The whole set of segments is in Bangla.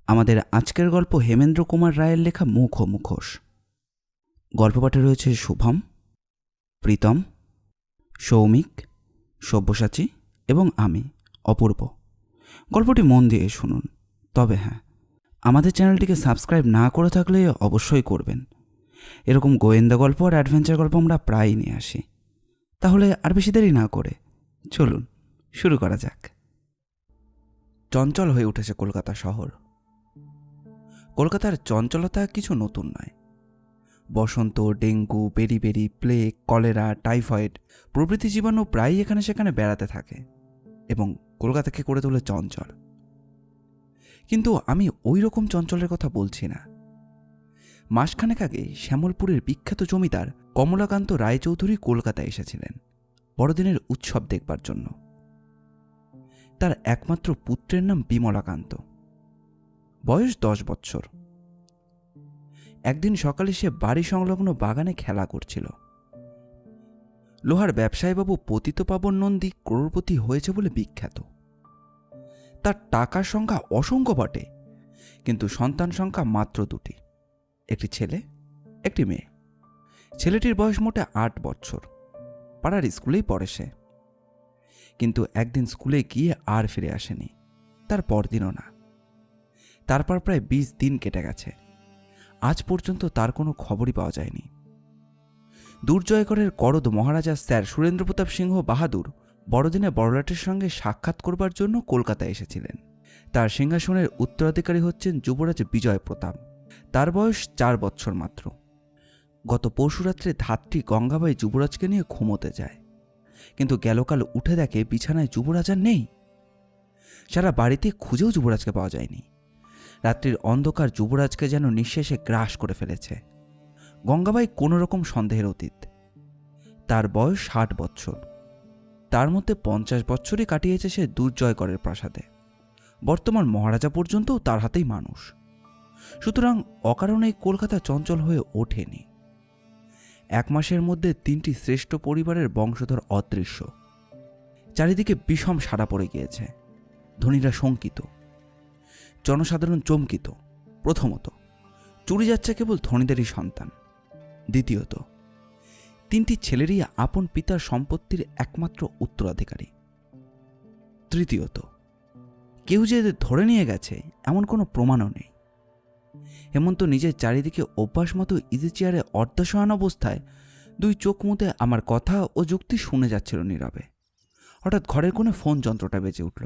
আমাদের আজকের গল্প হেমেন্দ্র কুমার রায়ের লেখা মুখ ও মুখোশ। গল্প পাঠে রয়েছে শুভম, প্রীতম, সৌমিক, সব্যসাচী এবং আমি অপূর্ব। গল্পটি মন দিয়ে শুনুন। তবে হ্যাঁ, আমাদের চ্যানেলটিকে সাবস্ক্রাইব না করে থাকলে অবশ্যই করবেন। এরকম গোয়েন্দা গল্প আর অ্যাডভেঞ্চার গল্প আমরা প্রায়ই নিয়ে আসি। তাহলে আর বেশি দেরি না করে চলুন শুরু করা যাক। চঞ্চল হয়ে উঠেছে কলকাতা শহর। কলকাতার চঞ্চলতা কিছু নতুন নয়। বসন্ত, ডেঙ্গু, বেরি, প্লেগ, কলেরা, টাইফয়েড প্রভৃতি জীবাণু প্রায়ই এখানে সেখানে বেড়াতে থাকে এবং কলকাতাকে করে তোলে চঞ্চল। কিন্তু আমি ওই রকম চঞ্চলের কথা বলছি না। মাসখানেক আগে শ্যামলপুরের বিখ্যাত জমিদার কমলাকান্ত রায়চৌধুরী কলকাতায় এসেছিলেন বড়দিনের উৎসব দেখবার জন্য। তার একমাত্র পুত্রের নাম বিমলাকান্ত, বয়স 10 বৎসর। একদিন সকালে সে বাড়ি সংলগ্ন বাগানে খেলা করছিল। লোহার ব্যবসায়ীবাবু পতিতপাবন নন্দী ক্রোড়পতি হয়েছে বলে বিখ্যাত। তার টাকার সংখ্যা অসংখ্য বটে, কিন্তু সন্তান সংখ্যা মাত্র 2টি, একটি ছেলে একটি মেয়ে। ছেলেটির বয়স মোটে 8 বৎসর। পাড়ার স্কুলেই পড়ে সে। কিন্তু একদিন স্কুলে গিয়ে আর ফিরে আসেনি, তার পরদিনও না। তারপর প্রায় 20 দিন কেটে গেছে। আজ পর্যন্ত তার কোনো খবরই পাওয়া যায়নি। দুর্জয়গড়ের করদ মহারাজা স্যার সুরেন্দ্র প্রতাপ সিংহ বাহাদুর বড়দিনে বড়লাটের সঙ্গে সাক্ষাৎ করবার জন্য কলকাতায় এসেছিলেন। তার সিংহাসনের উত্তরাধিকারী হচ্ছেন যুবরাজ বিজয় প্রতাপ। তার বয়স 4 বৎসর মাত্র। গত পরশুরাত্রে ধাত্রী গঙ্গাবাই যুবরাজকে নিয়ে ঘুমোতে যায়, কিন্তু গেলকাল উঠে দেখে বিছানায় যুবরাজ আর নেই। সারা বাড়িতে খুঁজেও যুবরাজকে পাওয়া যায়নি। রাত্রির অন্ধকার যুবরাজকে যেন নিঃশেষে গ্রাস করে ফেলেছে। গঙ্গাবাই কোনো রকম সন্দেহের অতীত। তার বয়স 60 বৎসর। তার মধ্যে 50 বৎসরই কাটিয়েছে সে দুর্জয়গড়ের প্রাসাদে। বর্তমান মহারাজা পর্যন্তও তার হাতেই মানুষ। সুতরাং অকারণেই কলকাতা চঞ্চল হয়ে ওঠেনি। 1 মাসের মধ্যে 3টি শ্রেষ্ঠ পরিবারের বংশধর অদৃশ্য। চারিদিকে বিষম সাড়া পড়ে গিয়েছে। ধনীরা শঙ্কিত, জনসাধারণ চমকিত। প্রথমত, চুরি যাচ্ছে কেবল ধনীদেরই সন্তান। দ্বিতীয়ত, 3টি ছেলেরই আপন পিতার সম্পত্তির একমাত্র উত্তরাধিকারী। তৃতীয়ত, কেউ যে এদের ধরে নিয়ে গেছে এমন কোনো প্রমাণও নেই। হেমন্ত নিজের চারিদিকে অভ্যাস মতো ইজি চেয়ারে অর্ধশয়ন অবস্থায় 2 চোখ মুদে আমার কথা ও যুক্তি শুনে যাচ্ছিল নীরবে। হঠাৎ ঘরের কোণে ফোন যন্ত্রটা বেজে উঠল।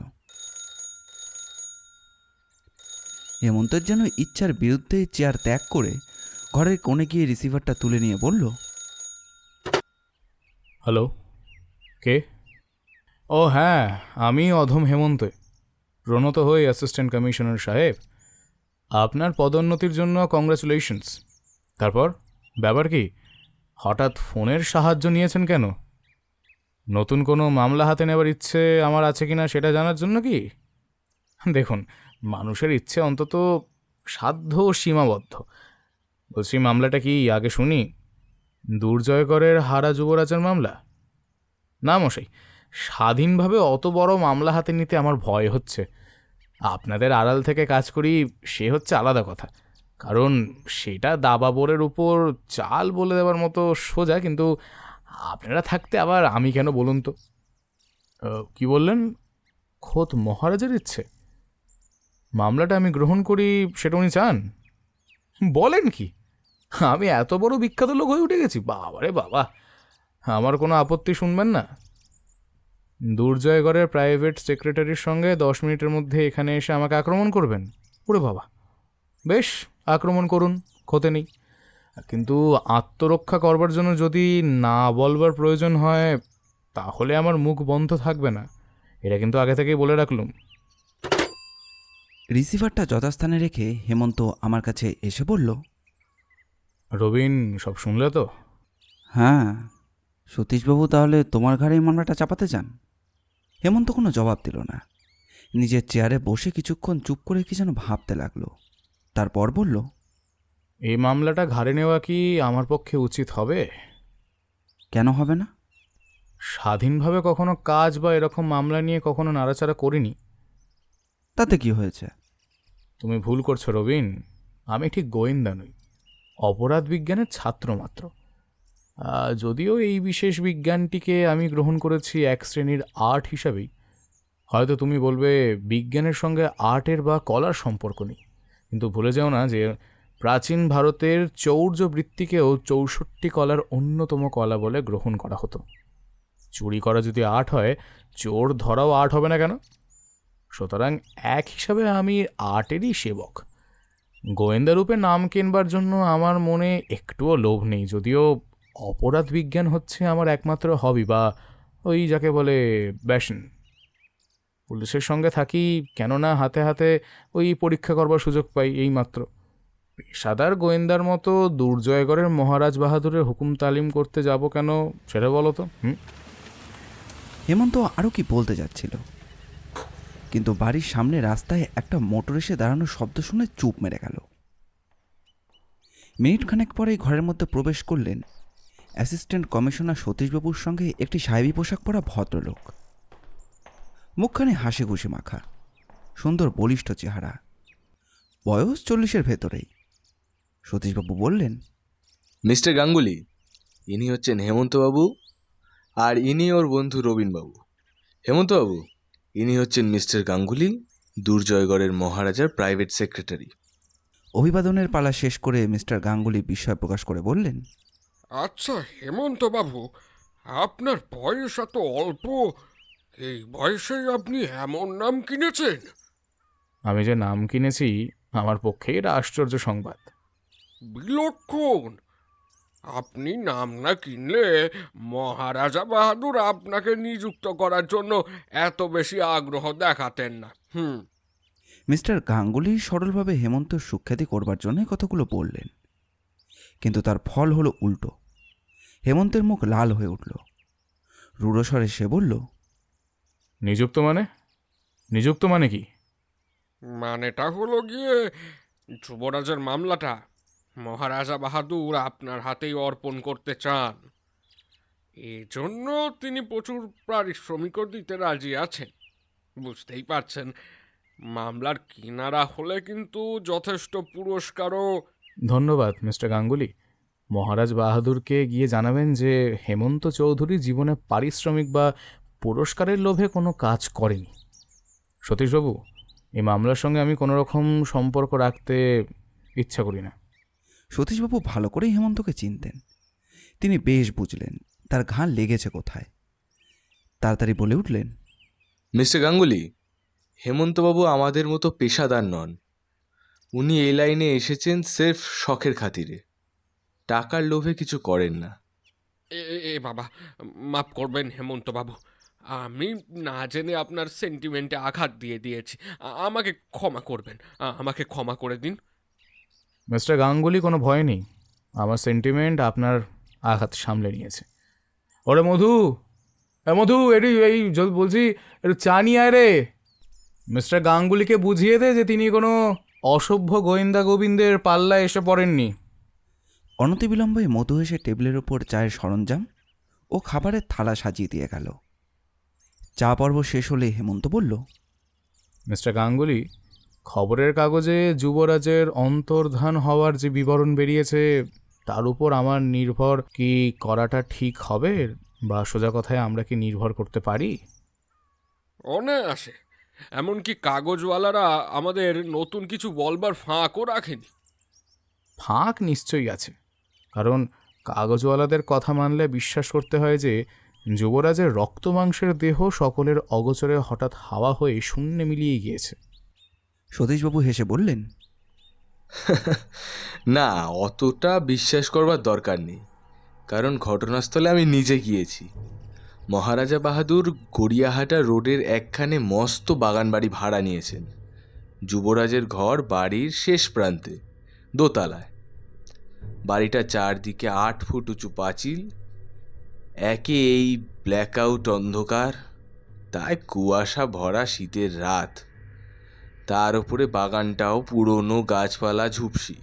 হেমন্তের যেন ইচ্ছার বিরুদ্ধে চেয়ার ত্যাগ করে ঘরের কোণে গিয়ে রিসিভারটা তুলে নিয়ে বলল, হ্যালো, কে? ও হ্যাঁ, আমি অধম হেমন্ত, প্রণত হই অ্যাসিস্ট্যান্ট কমিশনার সাহেব। আপনার পদোন্নতির জন্য কংগ্রাচুলেশনস। তারপর ব্যাপার কি? হঠাৎ ফোনের সাহায্য নিয়েছেন কেন? নতুন কোনো মামলা হাতে নেবার ইচ্ছে আমার আছে কিনা সেটা জানার জন্য কি? দেখুন, মানুষের ইচ্ছে অন্তত সাধ্য সীমাবদ্ধ। বলছি, মামলাটা কি আগে শুনি? দুর্জয়গড়ের হারা যুবরাজের মামলা? না মশাই, স্বাধীনভাবে অত বড় মামলা হাতে নিতে আমার ভয় হচ্ছে। আপনাদের আড়াল থেকে কাজ করি সে হচ্ছে আলাদা কথা, কারণ সেটা দাবাবোরের উপর চাল বলে দেওয়ার মতো সোজা। কিন্তু আপনারা থাকতে আবার আমি কেন বলুন তো? কি বললেন? খোদ মহারাজের ইচ্ছে মামলাটা আমি গ্রহণ করি সেটা উনি চান? বলেন কি? আমি এত বড় বিখ্যাত লোক হয়ে উঠে গেছি? বাবারে বাবা! আমার কোনো আপত্তি শুনবেন না? দুর্জয়গড়ের প্রাইভেট সেক্রেটারির সঙ্গে 10 মিনিটের মধ্যে এখানে এসে আমাকে আক্রমণ করবেন? ওরে বাবা, বেশ, আক্রমণ করুন, ক্ষতি নেই। কিন্তু আত্মরক্ষা করবার জন্য যদি না বলবার প্রয়োজন হয় তাহলে আমার মুখ বন্ধ থাকবে না, এটা কিন্তু আগে থেকেই বলে রাখলুম। রিসিভারটা যথাস্থানে রেখে হেমন্ত আমার কাছে এসে বলল, রবিন সব শুনলে তো? হ্যাঁ, সতীশবাবু তাহলে তোমার ঘাড়ে এই মামলাটা চাপাতে চান? হেমন্ত কোনো জবাব দিল না। নিজের চেয়ারে বসে কিছুক্ষণ চুপ করে কি যেন ভাবতে লাগলো। তারপর বলল, এই মামলাটা ঘাড়ে নেওয়া কি আমার পক্ষে উচিত হবে? কেন হবে না? স্বাধীনভাবে কখনো কাজ বা এরকম মামলা নিয়ে কখনো নাড়াচাড়া করিনি। তাতে কি হয়েছে? তুমি ভুল করছো রবিন, আমি ঠিক গোয়েন্দা নই, অপরাধ বিজ্ঞানের ছাত্র মাত্র। যদিও এই বিশেষ বিজ্ঞানটিকে আমি গ্রহণ করেছি এক শ্রেণীর আর্ট হিসাবেই। হয়তো তুমি বলবে বিজ্ঞানের সঙ্গে আর্টের বা কলার সম্পর্ক নেই, কিন্তু ভুলে যাও না যে প্রাচীন ভারতের চৌর্য বৃত্তিকেও 64 কলার অন্যতম কলা বলে গ্রহণ করা হতো। চুরি করা যদি আর্ট হয়, চোর ধরাও আর্ট হবে না কেন? সুতরাং এক হিসাবে আমি আর্টেরই সেবক। গোয়েন্দা রূপে নাম কেনবার জন্য আমার মনে একটুও লোভ নেই, যদিও অপরাধ বিজ্ঞান হচ্ছে আমার একমাত্র হবি, বা ওই যাকে বলে ব্যাশন। পুলিশের সঙ্গে থাকি কেননা হাতে হাতে ওই পরীক্ষা করবার সুযোগ পাই, এই মাত্র। পেশাদার গোয়েন্দার মতো দুর্জয়গড়ের মহারাজ বাহাদুরের হুকুম তালিম করতে যাব কেন, সেটা বলো তো? হেমন্ত আরও কি বলতে যাচ্ছিল, কিন্তু বাড়ির সামনে রাস্তায় একটা মোটর এসে দাঁড়ানোর শব্দ শুনে চুপ মেরে গেল। মিনিটখানেক পরেই ঘরের মধ্যে প্রবেশ করলেন অ্যাসিস্ট্যান্ট কমিশনার সতীশবাবুর সঙ্গে একটি সাহেবী পোশাক পরা ভদ্রলোক। মুখখানে হাসি খুশি মাখা, সুন্দর বলিষ্ঠ চেহারা, বয়স 40-এর ভেতরেই। সতীশবাবু বললেন, মিস্টার গাঙ্গুলি, ইনি হচ্ছেন হেমন্তবাবু, আর ইনি ওর বন্ধু রবীনবাবু। হেমন্তবাবু, ইনি হচ্ছেন মিস্টার গাঙ্গুলি, দুর্জয়গড়ের মহারাজার প্রাইভেট সেক্রেটারি। অভিবাদনের পালা শেষ করে মিস্টার গাঙ্গুলি বিস্ময় প্রকাশ করে বললেন, আচ্ছা হেমন্তবাবু, আপনার বয়স এত অল্প, এই বয়সেই আপনি এমন নাম কিনেছেন? আমি যে নাম কিনেছি, আমার পক্ষে এটা আশ্চর্য সংবাদ। বিলক্ষণ! আপনি নাম না কিনলে মহারাজা বাহাদুর আপনাকে নিযুক্ত করার জন্য এত বেশি আগ্রহ দেখাতেন না। মিস্টার গাঙ্গুলি সরলভাবে হেমন্তর সুখ্যাতি করবার জন্য কথাগুলো বললেন, কিন্তু তার ফল হলো উল্টো। হেমন্তের মুখ লাল হয়ে উঠল। রূঢ়স্বরে সে বলল, নিযুক্ত মানে? নিযুক্ত মানে কি? মানেটা হলো গিয়ে, যুবরাজের মামলাটা মহারাজা বাহাদুর আপনার হাতেই অর্পণ করতে চান। এজন্য তিনি প্রচুর পারিশ্রমিকও দিতে রাজি আছেন। বুঝতেই পারছেন, মামলার কিনারা হলে কিন্তু যথেষ্ট পুরস্কারও। ধন্যবাদ মিস্টার গাঙ্গুলি। মহারাজ বাহাদুরকে গিয়ে জানাবেন যে হেমন্ত চৌধুরী জীবনে পারিশ্রমিক বা পুরস্কারের লোভে কোনো কাজ করেনি। সতীশবাবু, এই মামলার সঙ্গে আমি কোনো রকম সম্পর্ক রাখতে ইচ্ছা করি না। সতীশবাবু ভালো করেই হেমন্তকে চিনতেন। তিনি বেশ বুঝলেন তার ঘাড় লেগেছে কোথায়। তাড়াতাড়ি বলে উঠলেন, মিস্টার গাঙ্গুলি, হেমন্তবাবু আমাদের মতো পেশাদার নন। উনি এই লাইনে এসেছেন সির্ফ শখের খাতিরে, টাকার লোভে কিছু করেন না। এ বাবা, মাফ করবেন হেমন্তবাবু, আমি না জেনে আপনার সেন্টিমেন্টে আঘাত দিয়ে দিয়েছি। আমাকে ক্ষমা করবেন, আমাকে ক্ষমা করে দিন। মিস্টার গাঙ্গুলি, কোনো ভয় নেই, আমার সেন্টিমেন্ট আপনার আঘাত সামলে নিয়েছে। ওরে মধু, মধু, এই বলছি, একটু চা নিয়ে আয় রে। মিস্টার গাঙ্গুলিকে বুঝিয়ে দে যে তিনি কোনো অসভ্য গোয়েন্দা গোবিন্দের পাল্লায় এসে পড়েননি। অনতিবিলম্বে মধু এসে টেবিলের ওপর চায়ের সরঞ্জাম ও খাবারের থালা সাজিয়ে দিয়ে গেল। চা পর্ব শেষ হলে হেমন্ত বলল, মিস্টার গাঙ্গুলি, খবরের কাগজে যুবরাজের অন্তর্ধান হওয়ার যে বিবরণ বেরিয়েছে, তার উপর আমার নির্ভর কি করাটা ঠিক হবে, বা সোজা কথায় আমরা কি নির্ভর করতে পারি? অনায়াসে। এমনকি কাগজওয়ালারা আমাদের নতুন কিছু বলবার ফাঁকও রাখেনি। ফাঁক নিশ্চয়ই আছে, কারণ কাগজওয়ালাদের কথা মানলে বিশ্বাস করতে হয় যে যুবরাজের রক্ত মাংসের দেহ সকলের অগোচরে হঠাৎ হাওয়া হয়ে শূন্যে মিলিয়ে গিয়েছে। সতীশবাবু হেসে বললেন, না, অতটা বিশ্বাস করবার দরকার নেই, কারণ ঘটনাস্থলে আমি নিজে গিয়েছি। মহারাজা বাহাদুর গড়িয়াহাটা রোডের একখানে মস্ত বাগান বাড়ি ভাড়া নিয়েছেন। যুবরাজের ঘর বাড়ির শেষ প্রান্তে, দোতলায়। বাড়িটা চারদিকে 8 ফুট উঁচু পাঁচিল, একে এই ব্ল্যাকআউট অন্ধকার, তাই কুয়াশা ভরা শীতের রাত, তার উপরে বাগানটাও পুরনো গাছপালা ঝুপসি।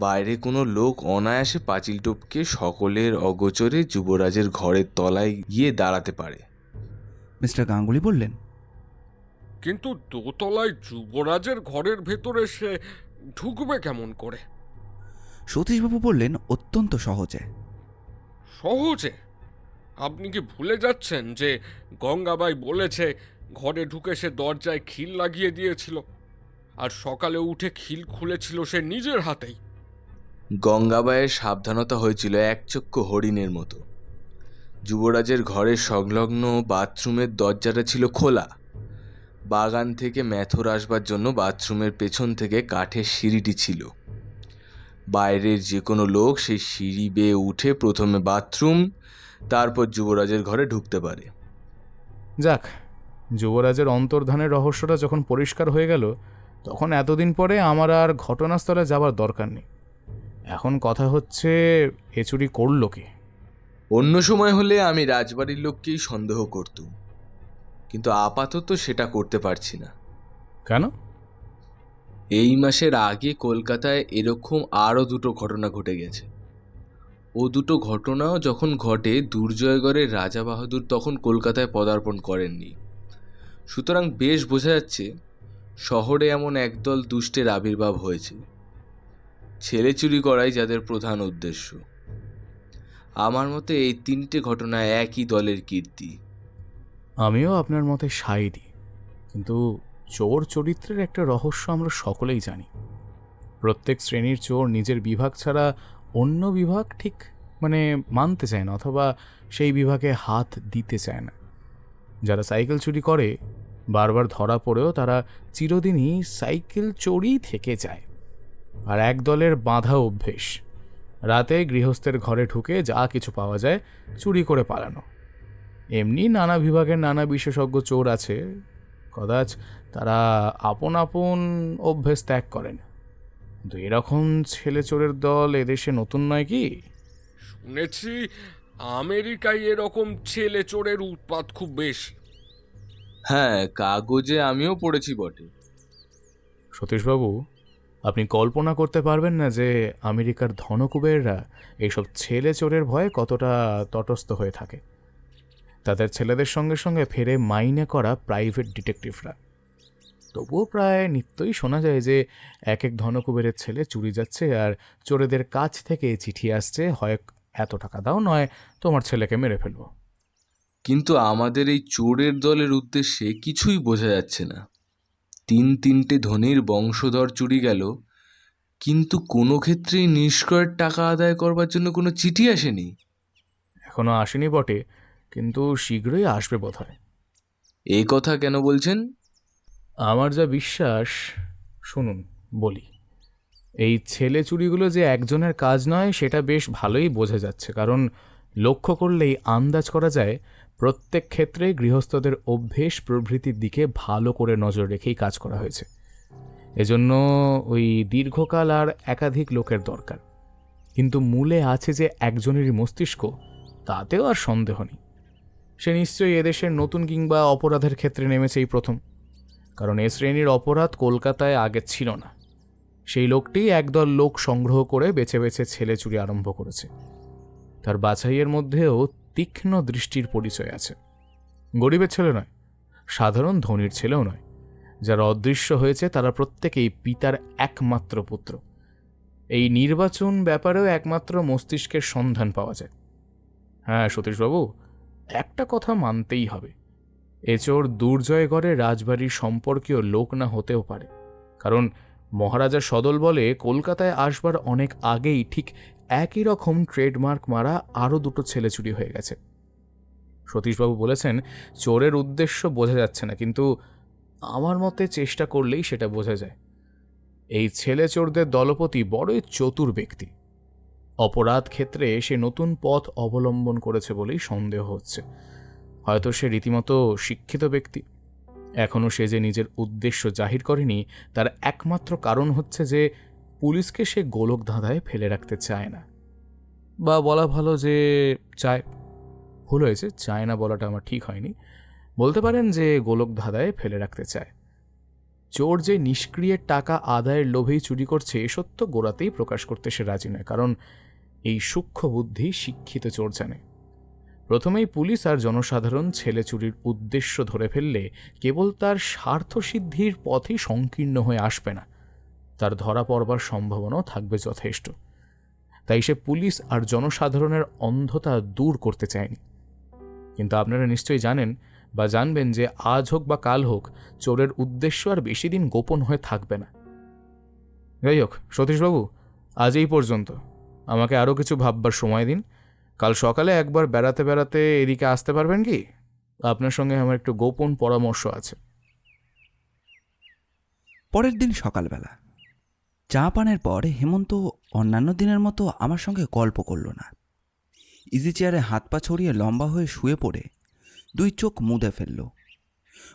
বাইরে কোনো লোক অনায়াসে পাঁচিল টপকে সকলের অগোচরে যুবরাজের ঘরের তলায় গিয়ে দাঁড়াতে পারে। মিস্টার গাঙ্গুলি বললেন, কিন্তু দোতলায় যুবরাজের ঘরের ভেতরে সে ঢুকবে কেমন করে? সতীশবাবু বললেন, অত্যন্ত সহজে। সহজে? আপনি কি ভুলে যাচ্ছেন যে গঙ্গাবাই বলেছে ঘরে ঢুকে সে দরজায় খিল লাগিয়ে দিয়েছিল, আর সকালে উঠে খিল খুলেছিল সে নিজের হাতেই? গঙ্গাবাইয়ের সাবধানতা হয়েছিল একচক্ষু হরিণের মতো। যুবরাজের ঘরের সংলগ্ন বাথরুমের দরজাটা ছিল খোলা। বাগান থেকে মেথর আসবার জন্য বাথরুমের পেছন থেকে কাঠের সিঁড়িটি ছিল। বাইরের যে কোনো লোক সেই সিঁড়ি বেয়ে উঠে প্রথমে বাথরুম, তারপর যুবরাজের ঘরে ঢুকতে পারে। যাক, যুবরাজের অন্তর্ধানের রহস্যটা যখন পরিষ্কার হয়ে গেল, তখন এতদিন পরে আমার আর ঘটনাস্থলে যাবার দরকার নেই। এখন কথা হচ্ছে, এ চুরি করল কে? অন্য সময় হলে আমি রাজবাড়ির লোককেই সন্দেহ করতুম, কিন্তু আপাতত সেটা করতে পারছি না। কেন? এই মাসের আগে কলকাতায় এরকম আরও দুটো ঘটনা ঘটে গেছে। ও দুটো ঘটনাও যখন ঘটে, দুর্জয়গড়ের রাজা বাহাদুর তখন কলকাতায় পদার্পণ করেননি। সুতরাং বেশ বোঝা যাচ্ছে শহরে এমন একদল দুষ্টের আবির্ভাব হয়েছে, ছেলে চুরি করাই যাদের প্রধান উদ্দেশ্য। আমার মতে এই তিনটে ঘটনা একই দলের কীর্তি। আমিও আপনার মতে সাই দিই, কিন্তু চোর চরিত্রের একটা রহস্য আমরা সকলেই জানি। প্রত্যেক শ্রেণীর চোর নিজের বিভাগ ছাড়া অন্য বিভাগ ঠিক মানতে চায় না, অথবা সেই বিভাগে হাত দিতে চায় না। যারা সাইকেল চুরি করে বারবার ধরা পড়েও তারা চিরদিনই সাইকেল চোরই থেকে যায়। আর এক দলের বাঁধা অভ্যেস, রাতে গৃহস্থের ঘরে ঢুকে যা কিছু পাওয়া যায় চুরি করে পালানো। এমনি নানা বিভাগের নানা বিশেষজ্ঞ চোর আছে, কদাচ তারা আপন আপন অভ্যেস ত্যাগ করেন। কিন্তু এরকম ছেলে চোরের দল এদেশে নতুন নয় কি? শুনেছি আমেরিকায় এরকম ছেলে চোরের উৎপাত খুব বেশি। হ্যাঁ, কাগজে আমিও পড়েছি বটে। সতীশবাবু, আপনি কল্পনা করতে পারবেন না যে আমেরিকার ধনকুবেররা এইসব ছেলে চোরের ভয়ে কতটা তটস্থ হয়ে থাকে। তাদের ছেলেদের সঙ্গে সঙ্গে ফেরে মাইনে করা প্রাইভেট ডিটেকটিভরা। তবুও প্রায় নিত্যই শোনা যায় যে এক এক ধনকুবেরের ছেলে চুরি যাচ্ছে, আর চোরেদের কাছ থেকে চিঠি আসছে, হয় এত টাকা দাও, নয় তোমার ছেলেকে মেরে ফেলবো। কিন্তু আমাদের এই চোরের দলের উদ্দেশ্যে কিছুই বোঝা যাচ্ছে না। তিনটে ধনীর বংশধর চুরি গেল, কিন্তু কোনো ক্ষেত্রেই নিষ্ক্রয়ের টাকা আদায় করবার জন্য কোনো চিঠি আসেনি। এখনো আসেনি বটে, কিন্তু শীঘ্রই আসবে বোধহয়। এই কথা কেন বলছেন? আমার যা বিশ্বাস, শুনুন বলি। এই ছেলে চুরিগুলো যে একজনের কাজ নয় সেটা বেশ ভালোই বোঝা যাচ্ছে, কারণ লক্ষ্য করলেই আন্দাজ করা যায় প্রত্যেক ক্ষেত্রে গৃহস্থদের অভ্যেস প্রভৃতির দিকে ভালো করে নজর রেখেই কাজ করা হয়েছে। এজন্য ওই দীর্ঘকাল আর একাধিক লোকের দরকার। কিন্তু মূলে আছে যে একজনেরই মস্তিষ্ক, তাতেও আর সন্দেহ নেই। সে নিশ্চয়ই এদেশের নতুন কিংবা অপরাধের ক্ষেত্রে নেমেছে এই প্রথম, কারণ এ শ্রেণীর অপরাধ কলকাতায় আগে ছিল না। সেই লোকটি একদল লোক সংগ্রহ করে বেছে বেছে ছেলে চুরি আরম্ভ করেছে। তার বাছাইয়ের মধ্যেও তীক্ষ্ণ দৃষ্টির পরিচয় আছে। গরিবের ছেলে নয়, সাধারণ ধনীর ছেলেও নয়। যারা অদৃশ্য হয়েছে তারা প্রত্যেকেই পিতার একমাত্র পুত্র। এই নির্বাচন ব্যাপারেও একমাত্র মস্তিষ্কের সন্ধান পাওয়া যায়। হ্যাঁ সতীশবাবু, একটা কথা মানতেই হবে, এ চোর দুর্জয়গড়ে রাজবাড়ির সম্পর্কীয় লোক না হতেও পারে, কারণ মহারাজা সদল বলে কলকাতায় আসবার অনেক আগেই ঠিক একই রকম ট্রেডমার্ক মারা আরও দুটো ছেলে চুরি হয়ে গেছে। সতীশবাবু বলেছেন চোরের উদ্দেশ্য বোঝা যাচ্ছে না, কিন্তু আমার মতে চেষ্টা করলেই সেটা বোঝা যায়। এই ছেলে চোরদের দলপতি বড়ই চতুর ব্যক্তি। অপরাধ ক্ষেত্রে সে নতুন পথ অবলম্বন করেছে বলেই সন্দেহ হচ্ছে। হয়তো সে রীতিমতো শিক্ষিত ব্যক্তি। এখনও সে যে নিজের উদ্দেশ্য জাহির করেনি, তার একমাত্র কারণ হচ্ছে যে পুলিশকে সে গোলক ধাঁধায় ফেলে রাখতে চায় না। বা বলা ভালো যে চায়। ভুল হয়েছে, চায় না বলাটা আমার ঠিক হয়নি। বলতে পারেন যে গোলক ধাঁধায় ফেলে রাখতে চায়। চোর যে নিষ্ক্রিয়ের টাকা আদায়ের লোভেই চুরি করছে এ সত্য গোড়াতেই প্রকাশ করতে সে রাজি নয়, কারণ এই সূক্ষ্ম বুদ্ধি শিক্ষিত চোর জানে। প্রথমেই পুলিশ আর জনসাধারণ ছেলে চুরির উদ্দেশ্য ধরে ফেললে কেবল তার স্বার্থসিদ্ধির পথই সংকীর্ণ হয়ে আসবে না, তার ধরা পড়বার সম্ভাবনাও থাকবে যথেষ্ট। তাই সে পুলিশ আর জনসাধারণের অন্ধতা দূর করতে চায়নি। কিন্তু আপনারা নিশ্চয়ই জানেন বা জানবেন যে আজ হোক বা কাল হোক চোরের উদ্দেশ্য আর বেশি দিন গোপন হয়ে থাকবে না। যাই হোক সতীশবাবু, আজ এই পর্যন্ত। আমাকে আরও কিছু ভাববার সময় দিন। কাল সকালে একবার বেড়াতে বেড়াতে এদিকে আসতে পারবেন কি? আপনার সঙ্গে আমার একটু গোপন পরামর্শ আছে। পরের দিন সকালবেলা চা পানের পর হেমন্ত অন্যান্য দিনের মতো আমার সঙ্গে গল্প করল না। ইজি চেয়ারে হাত পা ছড়িয়ে লম্বা হয়ে শুয়ে পড়ে 2 চোখ মুদে ফেলল।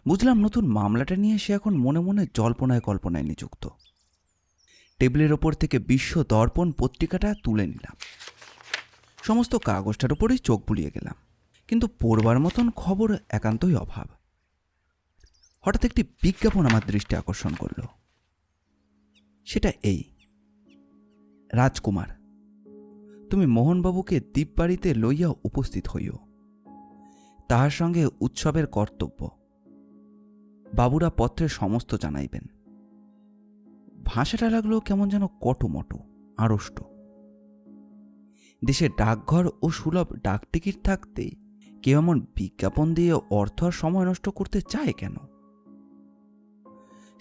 বুঝলাম নতুন মামলাটা নিয়ে সে এখন মনে মনে জল্পনায় কল্পনায় নিযুক্ত। টেবিলের ওপর থেকে বিশ্ব দর্পণ পত্রিকাটা তুলে নিলাম। সমস্ত কাগজটার উপরেই চোখ বুলিয়ে গেলাম, কিন্তু পড়বার মতন খবর একান্তই অভাব। হঠাৎ একটি বিজ্ঞাপন আমার দৃষ্টি আকর্ষণ করল। সেটা এই: রাজকুমার, তুমি মোহনবাবুকে দ্বীপবাড়িতে লইয়া উপস্থিত হইও। তাহার সঙ্গে উৎসবের কর্তব্য। বাবুরা পত্রে সমস্ত জানাইবেন। ভাষাটা লাগলো কেমন যেন কটুমটো, আড়ষ্ট। দেশে ডাকঘর ও সুলভ ডাকটিকিট থাকতে কেউ এমন বিজ্ঞাপন দিয়ে অর্থ আর সময় নষ্ট করতে চায় কেন?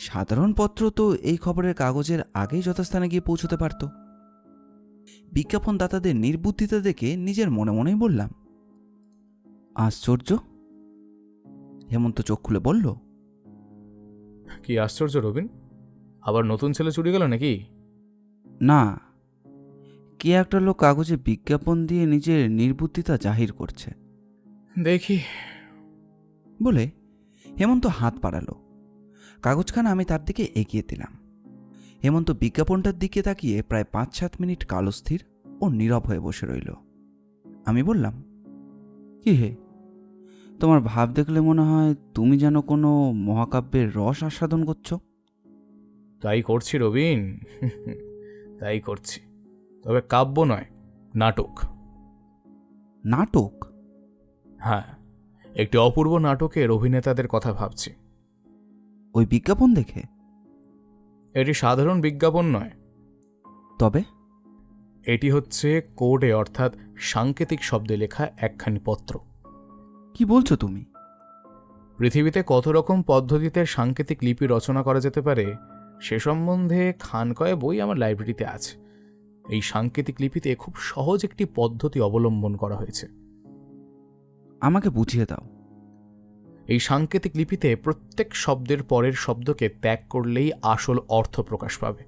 সাধারণ পত্র তো এই খবরের কাগজের আগেই যথাস্থানে গিয়ে পৌঁছতে পারত। বিজ্ঞাপনদাতাদের নির্বুদ্ধিতা দেখে নিজের মনে মনেই বললাম, আশ্চর্য। হেমন্ত চোখ খুলে বলল, কি আশ্চর্য রবিন? আবার নতুন ছেলে চুরি গেল নাকি? না, কে একটা লোক কাগজে বিজ্ঞাপন দিয়ে নিজের নির্বুদ্ধিতা জাহির করছে। দেখি বলে হেমন্ত হাত বাড়ালো। কাগজখানা আমি তার দিকে এগিয়ে দিলাম। হেমন্ত বিজ্ঞাপনটার দিকে তাকিয়ে প্রায় 5-7 মিনিট কালস্থির ও নীরব হয়ে বসে রইল। আমি বললাম, কি হে, তোমার ভাব দেখলে মনে হয় তুমি যেন কোনো মহাকাব্যের রস আস্বাদন করছো। তাই করছি রবিন, তাই করছি। তবে কাব্য নয়, নাটক। নাটক? হ্যাঁ, একটি অপূর্ব নাটকের অভিনেতাদের কথা ভাবছি। ওই বিজ্ঞাপন দেখে? এটি সাধারণ বিজ্ঞাপন নয়। তবে? এটি হচ্ছে কোডে অর্থাৎ সাংকেতিক শব্দে লেখা একখানি পত্র। কি বলছো তুমি? পৃথিবীতে কত রকম পদ্ধতিতে সাংকেতিক লিপি রচনা করা যেতে পারে সে সম্বন্ধে খানকয়ে বই আমার লাইব্রেরিতে আছে। এই সাংকেতিক লিপিতে খুব সহজ একটি পদ্ধতি অবলম্বন করা হয়েছে। আমাকে বুঝিয়ে দাও। এই সাংকেতিক লিপিতে প্রত্যেক শব্দের পরের শব্দকে ত্যাগ করলেই আসল অর্থ প্রকাশ পাবে।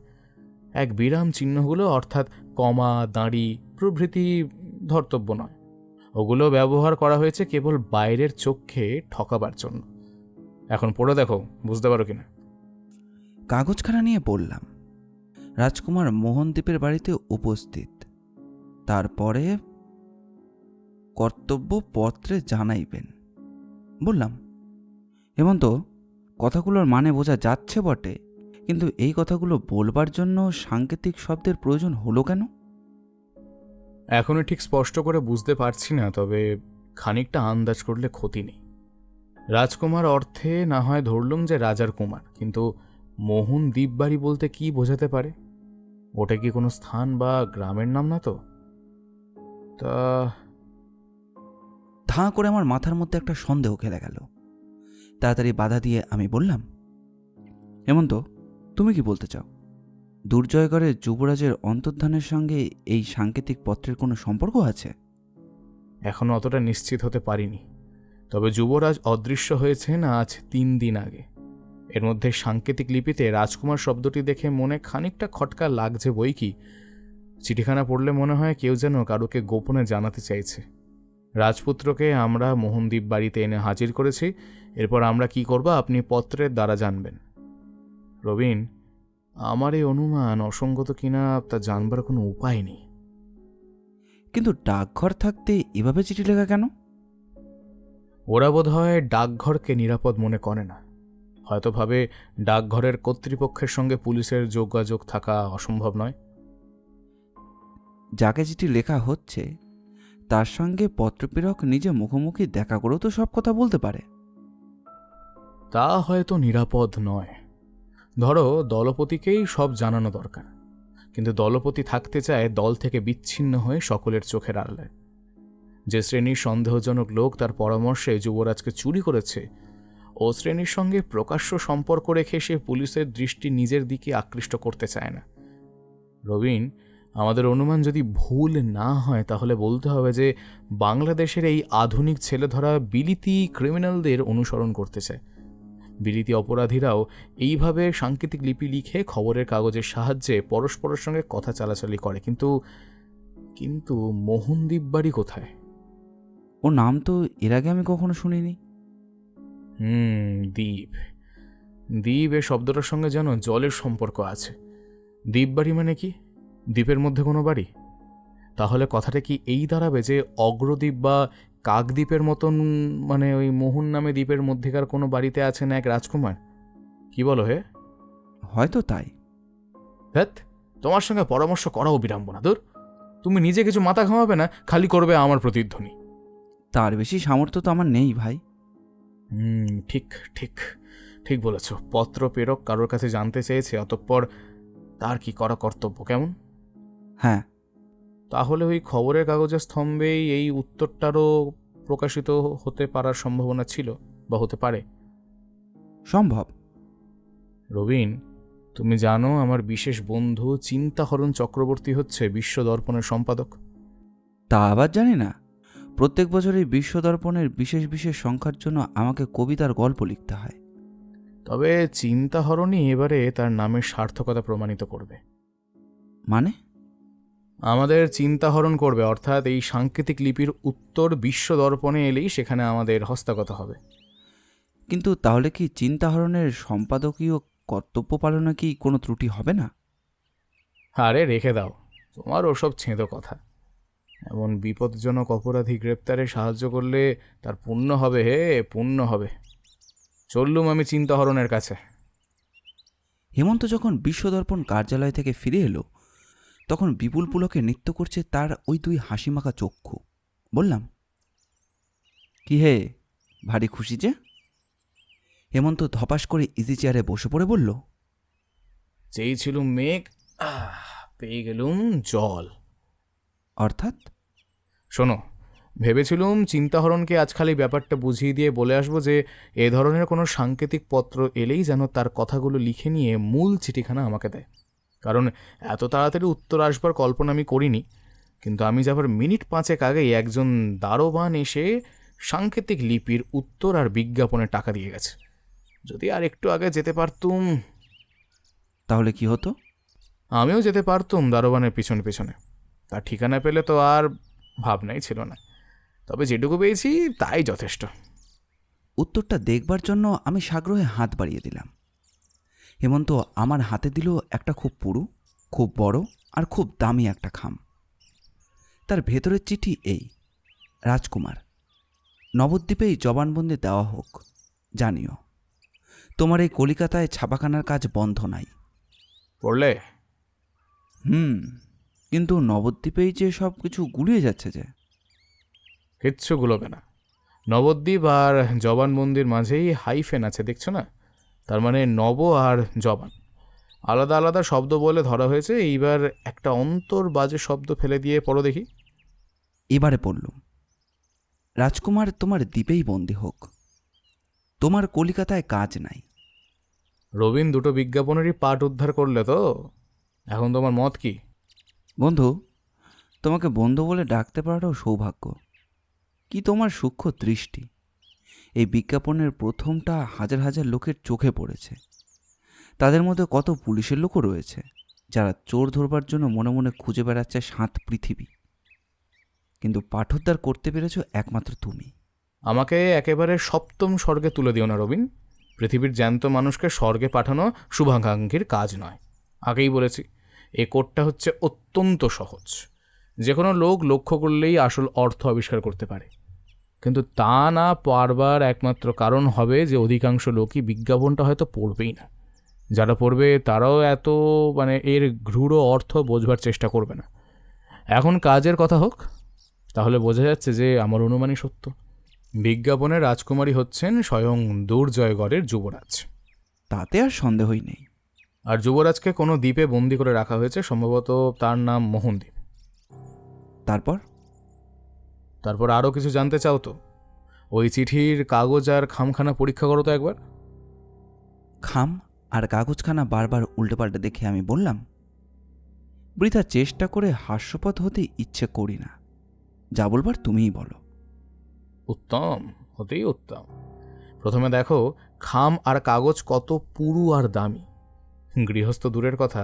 এক বিরাম চিহ্নগুলো অর্থাৎ কমা, দাঁড়ি প্রভৃতি ধর্তব্য নয়। ওগুলো ব্যবহার করা হয়েছে কেবল বাইরের চোখে ঠকাবার জন্য। এখন পড়ে দেখো, বুঝতে পারো কিনা। কাগজখানা নিয়ে বললাম, রাজকুমার মোহনদ্বীপের বাড়িতে উপস্থিত, তারপরে কর্তব্য পত্রে জানাইবেন। বললাম, হেমন্ত, কথাগুলোর মানে বোঝা যাচ্ছে বটে, কিন্তু এই কথাগুলো বলবার জন্য সাংকেতিক শব্দের প্রয়োজন হলো কেন? এখনো ঠিক স্পষ্ট করে বুঝতে পারছি না, তবে খানিকটা আন্দাজ করলে ক্ষতি নেই। রাজকুমার অর্থে না হয় ধরলুম যে রাজার কুমার, কিন্তু মোহন দ্বীপবাড়ি বলতে কি বোঝাতে পারে? ওটা কি কোনো স্থান বা গ্রামের নাম না তো? তা ধাঁ করে আমার মাথার মধ্যে একটা সন্দেহ খেলে গেল। তাড়াতাড়ি বাধা দিয়ে আমি বললাম, হেমন্ত, তুমি কি বলতে চাও? দুর্জয়গড়ের যুবরাজের অন্তর্ধানের সঙ্গে এই সাংকেতিক পত্রের কোনো সম্পর্ক আছে? এখনো অতটা নিশ্চিত হতে পারিনি, তবে যুবরাজ অদৃশ্য হয়েছেন আজ 3 দিন আগে। এর মধ্যে সাংকেতিক লিপিতে রাজকুমার শব্দটি দেখে মনে খানিকটা খটকা লাগছে বই কি। চিঠিখানা পড়লে মনে হয় কেউ যেন কারোকে গোপনে জানাতে চাইছে। রাজপুত্রকে আমরা মোহনদ্বীপ বাড়িতে এনে হাজির করেছি। এরপর আমরা কি করব আপনি পত্রের দ্বারা জানবেন। রবিন, আমার এই অনুমান অসঙ্গত কিনা তা জানবার কোনো উপায় নেই। কিন্তু ডাকঘর থাকতে এভাবে চিঠি লেখা কেন? ওরা বোধ হয় ডাকঘরকে নিরাপদ মনে করে না। হয়তো ভাবে ডাকঘরের কর্তৃপক্ষের সঙ্গে পুলিশের যোগাযোগ থাকা অসম্ভব নয়। যাকে চিঠি লেখা হচ্ছে তার সঙ্গে পত্রপ্রেরক নিজে মুখোমুখি দেখা করেও তো সব কথা বলতে পারে। তা হয়তো নিরাপদ নয়। ধরো দলপতিকেই সব জানানো দরকার, কিন্তু দলপতি থাকতে চায় দল থেকে বিচ্ছিন্ন হয়ে সকলের চোখের আড়ালে। যে শ্রেণীর সন্দেহজনক লোক তার পরামর্শে যুবরাজকে চুরি করেছে, ও শ্রেণীর সঙ্গে প্রকাশ্য সম্পর্ক রেখে সে পুলিশের দৃষ্টি নিজের দিকে আকৃষ্ট করতে চায় না। রবিন, আমাদের অনুমান যদি ভুল না হয় তাহলে বলতে হবে যে বাংলাদেশের এই আধুনিক ছেলেধরা বিলিতি ক্রিমিনালদের অনুসরণ করতে চায়। বিলিতি অপরাধীরাও এইভাবে সাংকেতিক লিপি লিখে খবরের কাগজের সাহায্যে পরস্পরের সঙ্গে কথা চালাচালি করে। কিন্তু কিন্তু মোহনদ্বীপ বাড়ি কোথায়? ও নাম তো এর আগে আমি কখনো শুনিনি। দ্বীপ। দ্বীপ এ শব্দটার সঙ্গে যেন জলের সম্পর্ক আছে। দ্বীপ বাড়ি মানে কি? দ্বীপের মধ্যে কোনো বাড়ি? তাহলে কথাটা কি এই দাঁড়াবে যে অগ্রদ্বীপ বা কাকদ্বীপের মতন, মানে ওই মোহন নামে দ্বীপের মধ্যেকার কোনো বাড়িতে আছেন এক রাজকুমার? কি বলো হে? হয়তো তাই। ধ্যাৎ, তোমার সঙ্গে পরামর্শ করাও বিড়ম্বনা। দূর, তুমি নিজে কিছু মাথা ঘামাবে না, খালি করবে আমার প্রতিধ্বনি। তার বেশি সামর্থ্য তো আমার নেই ভাই। ঠিক ঠিক ঠিক বলেছ। পত্র প্রেরক কারোর কাছে জানতে চেয়েছে, অতঃপর তার কি করা কর্তব্য, কেমন? হ্যাঁ, তাহলে ওই খবরের কাগজের স্তম্ভেই এই উত্তরটারও প্রকাশিত হতে পারার সম্ভাবনা ছিল, বা হতে পারে। সম্ভব। রবিন, তুমি জানো আমার বিশেষ বন্ধু চিন্তাহরণ চক্রবর্তী হচ্ছে বিশ্ব দর্পণের সম্পাদক। তা আবার জানি না। প্রত্যেক বছর এই বিশ্ব দর্পণের বিশেষ বিশেষ সংখ্যার জন্য আমাকে কবিতার গল্প লিখতে হয়। তবে চিন্তাহরণই এবারে তার নামের সার্থকতা প্রমাণিত করবে। মানে? আমাদের চিন্তাহরণ করবে, অর্থাৎ এই সাংকেতিক লিপির উত্তর বিশ্ব দর্পণে এলেই সেখানে আমাদের হস্তগত হবে। কিন্তু তাহলে কি চিন্তাহরণের সম্পাদকীয় কর্তব্য পালনে কি কোনো ত্রুটি হবে না? আরে রেখে দাও তোমার ওসব ছেঁদো কথা। এমন বিপজ্জনক অপরাধী গ্রেপ্তারে সাহায্য করলে তার পুণ্য হবে, হে পুণ্য হবে। চললুম আমি চিন্তাহরণের কাছে। হেমন্ত যখন বিশ্বদর্পণ কার্যালয় থেকে ফিরে এলো, তখন বিপুল পুলকে নৃত্য করছে তার ওই দুই হাসিমাখা চক্ষু। বললাম, কি হে, ভারী খুশি যে? হেমন্ত ধপাস করে ইজি চেয়ারে বসে পড়ে বলল, চেয়েছিলুম মেঘ, পেয়ে গেলুম জল। অর্থাৎ? শোনো, ভেবেছিলুম চিন্তাহরণকে আজ খালি ব্যাপারটা বুঝিয়ে দিয়ে বলে আসবো যে এ ধরনের কোনো সাংকেতিক পত্র এলেই যেন তার কথাগুলো লিখে নিয়ে মূল চিঠিখানা আমাকে দেয়। কারণ এত তাড়াতাড়ি উত্তর আসবার কল্পনা আমি করিনি। কিন্তু আমি যাবার মিনিট 5 আগেই একজন দারোয়ান এসে সাংকেতিক লিপির উত্তর আর বিজ্ঞাপনে টাকা দিয়ে গেছে। যদি আর একটু আগে যেতে পারতুম। তাহলে কি হতো? আমিও যেতে পারতুম দারোয়ানের পিছনে পিছনে। তার ঠিকানা পেলে তো আর ভাবনাই ছিল না। তবে যেটুকু পেয়েছি তাই যথেষ্ট। উত্তরটা দেখবার জন্য আমি সাগ্রহে হাত বাড়িয়ে দিলাম। হেমন্ত আমার হাতে দিল একটা খুব পুরু, খুব বড় আর খুব দামি একটা খাম। তার ভেতরের চিঠি এই: রাজকুমার, নবদ্বীপেই জবানবন্দি দেওয়া হোক। জানিও, তোমার এই কলিকাতায় ছাপাখানার কাজ বন্ধ নাই। পড়লে? কিন্তু নবদ্বীপেই যে সব কিছু গুলিয়ে যাচ্ছে যে। কিচ্ছু গুলোবে না। নবদ্বীপ আর জবানবন্দির মাঝেই হাইফেন আছে, দেখছো না? তার মানে নব আর জবান আলাদা আলাদা শব্দ বলে ধরা হয়েছে। এইবার একটা অন্তর বাজে শব্দ ফেলে দিয়ে পড়ো দেখি। এবারে পড়লুম, রাজকুমার তোমার দ্বীপেই বন্দী হোক, তোমার কলিকাতায় কাজ নাই। রবিন, দুটো বিজ্ঞাপনেরই পাঠ উদ্ধার করলে তো। এখন তোমার মত কি? বন্ধু, তোমাকে বন্ধু বলে ডাকতে পারাটাও সৌভাগ্য। কি তোমার সূক্ষ্ম দৃষ্টি! এই বিজ্ঞাপনের প্রথমটা হাজার হাজার লোকের চোখে পড়েছে। তাদের মধ্যে কত পুলিশের লোকও রয়েছে যারা চোর ধরবার জন্য মনে মনে খুঁজে বেড়াচ্ছে 7 পৃথিবী। কিন্তু পাঠোদ্ধার করতে পেরেছ একমাত্র তুমি। আমাকে একেবারে সপ্তম স্বর্গে তুলে দিও না রবিন। পৃথিবীর জ্যান্ত মানুষকে স্বর্গে পাঠানো শুভাকাঙ্ক্ষীর কাজ নয়। আগেই বলেছি, এ কোডটা হচ্ছে অত্যন্ত সহজ। যে কোনো লোক লক্ষ্য করলেই আসল অর্থ আবিষ্কার করতে পারে। কিন্তু তা না পারবার একমাত্র কারণ হবে যে অধিকাংশ লোকই বিজ্ঞাপনটা হয়তো পড়বেই না। যারা পড়বে তারাও এত এর গূঢ় অর্থ বোঝবার চেষ্টা করবে না। এখন কাজের কথা হোক। তাহলে বোঝা যাচ্ছে যে আমার অনুমানই সত্য। বিজ্ঞাপনে রাজকুমারী হচ্ছেন স্বয়ং দুর্জয়গড়ের যুবরাজ। তাতে আর সন্দেহই নেই। আর যুবরাজকে কোনো দ্বীপে বন্দি করে রাখা হয়েছে, সম্ভবত তার নাম মোহনদ্বীপ। তারপর? তারপর আরও কিছু জানতে চাও তো? ওই চিঠির কাগজ আর খামখানা পরীক্ষা করো তো একবার। খাম আর কাগজখানা বারবার উল্টেপাল্টে দেখে আমি বললাম, বৃথা চেষ্টা করে হাস্যপদ হতে ইচ্ছে করি না, যা বলবার তুমিই বলো। উত্তম, হতেই উত্তম। প্রথমে দেখো খাম আর কাগজ কত পুরু আর দামি। গৃহস্থ দূরের কথা,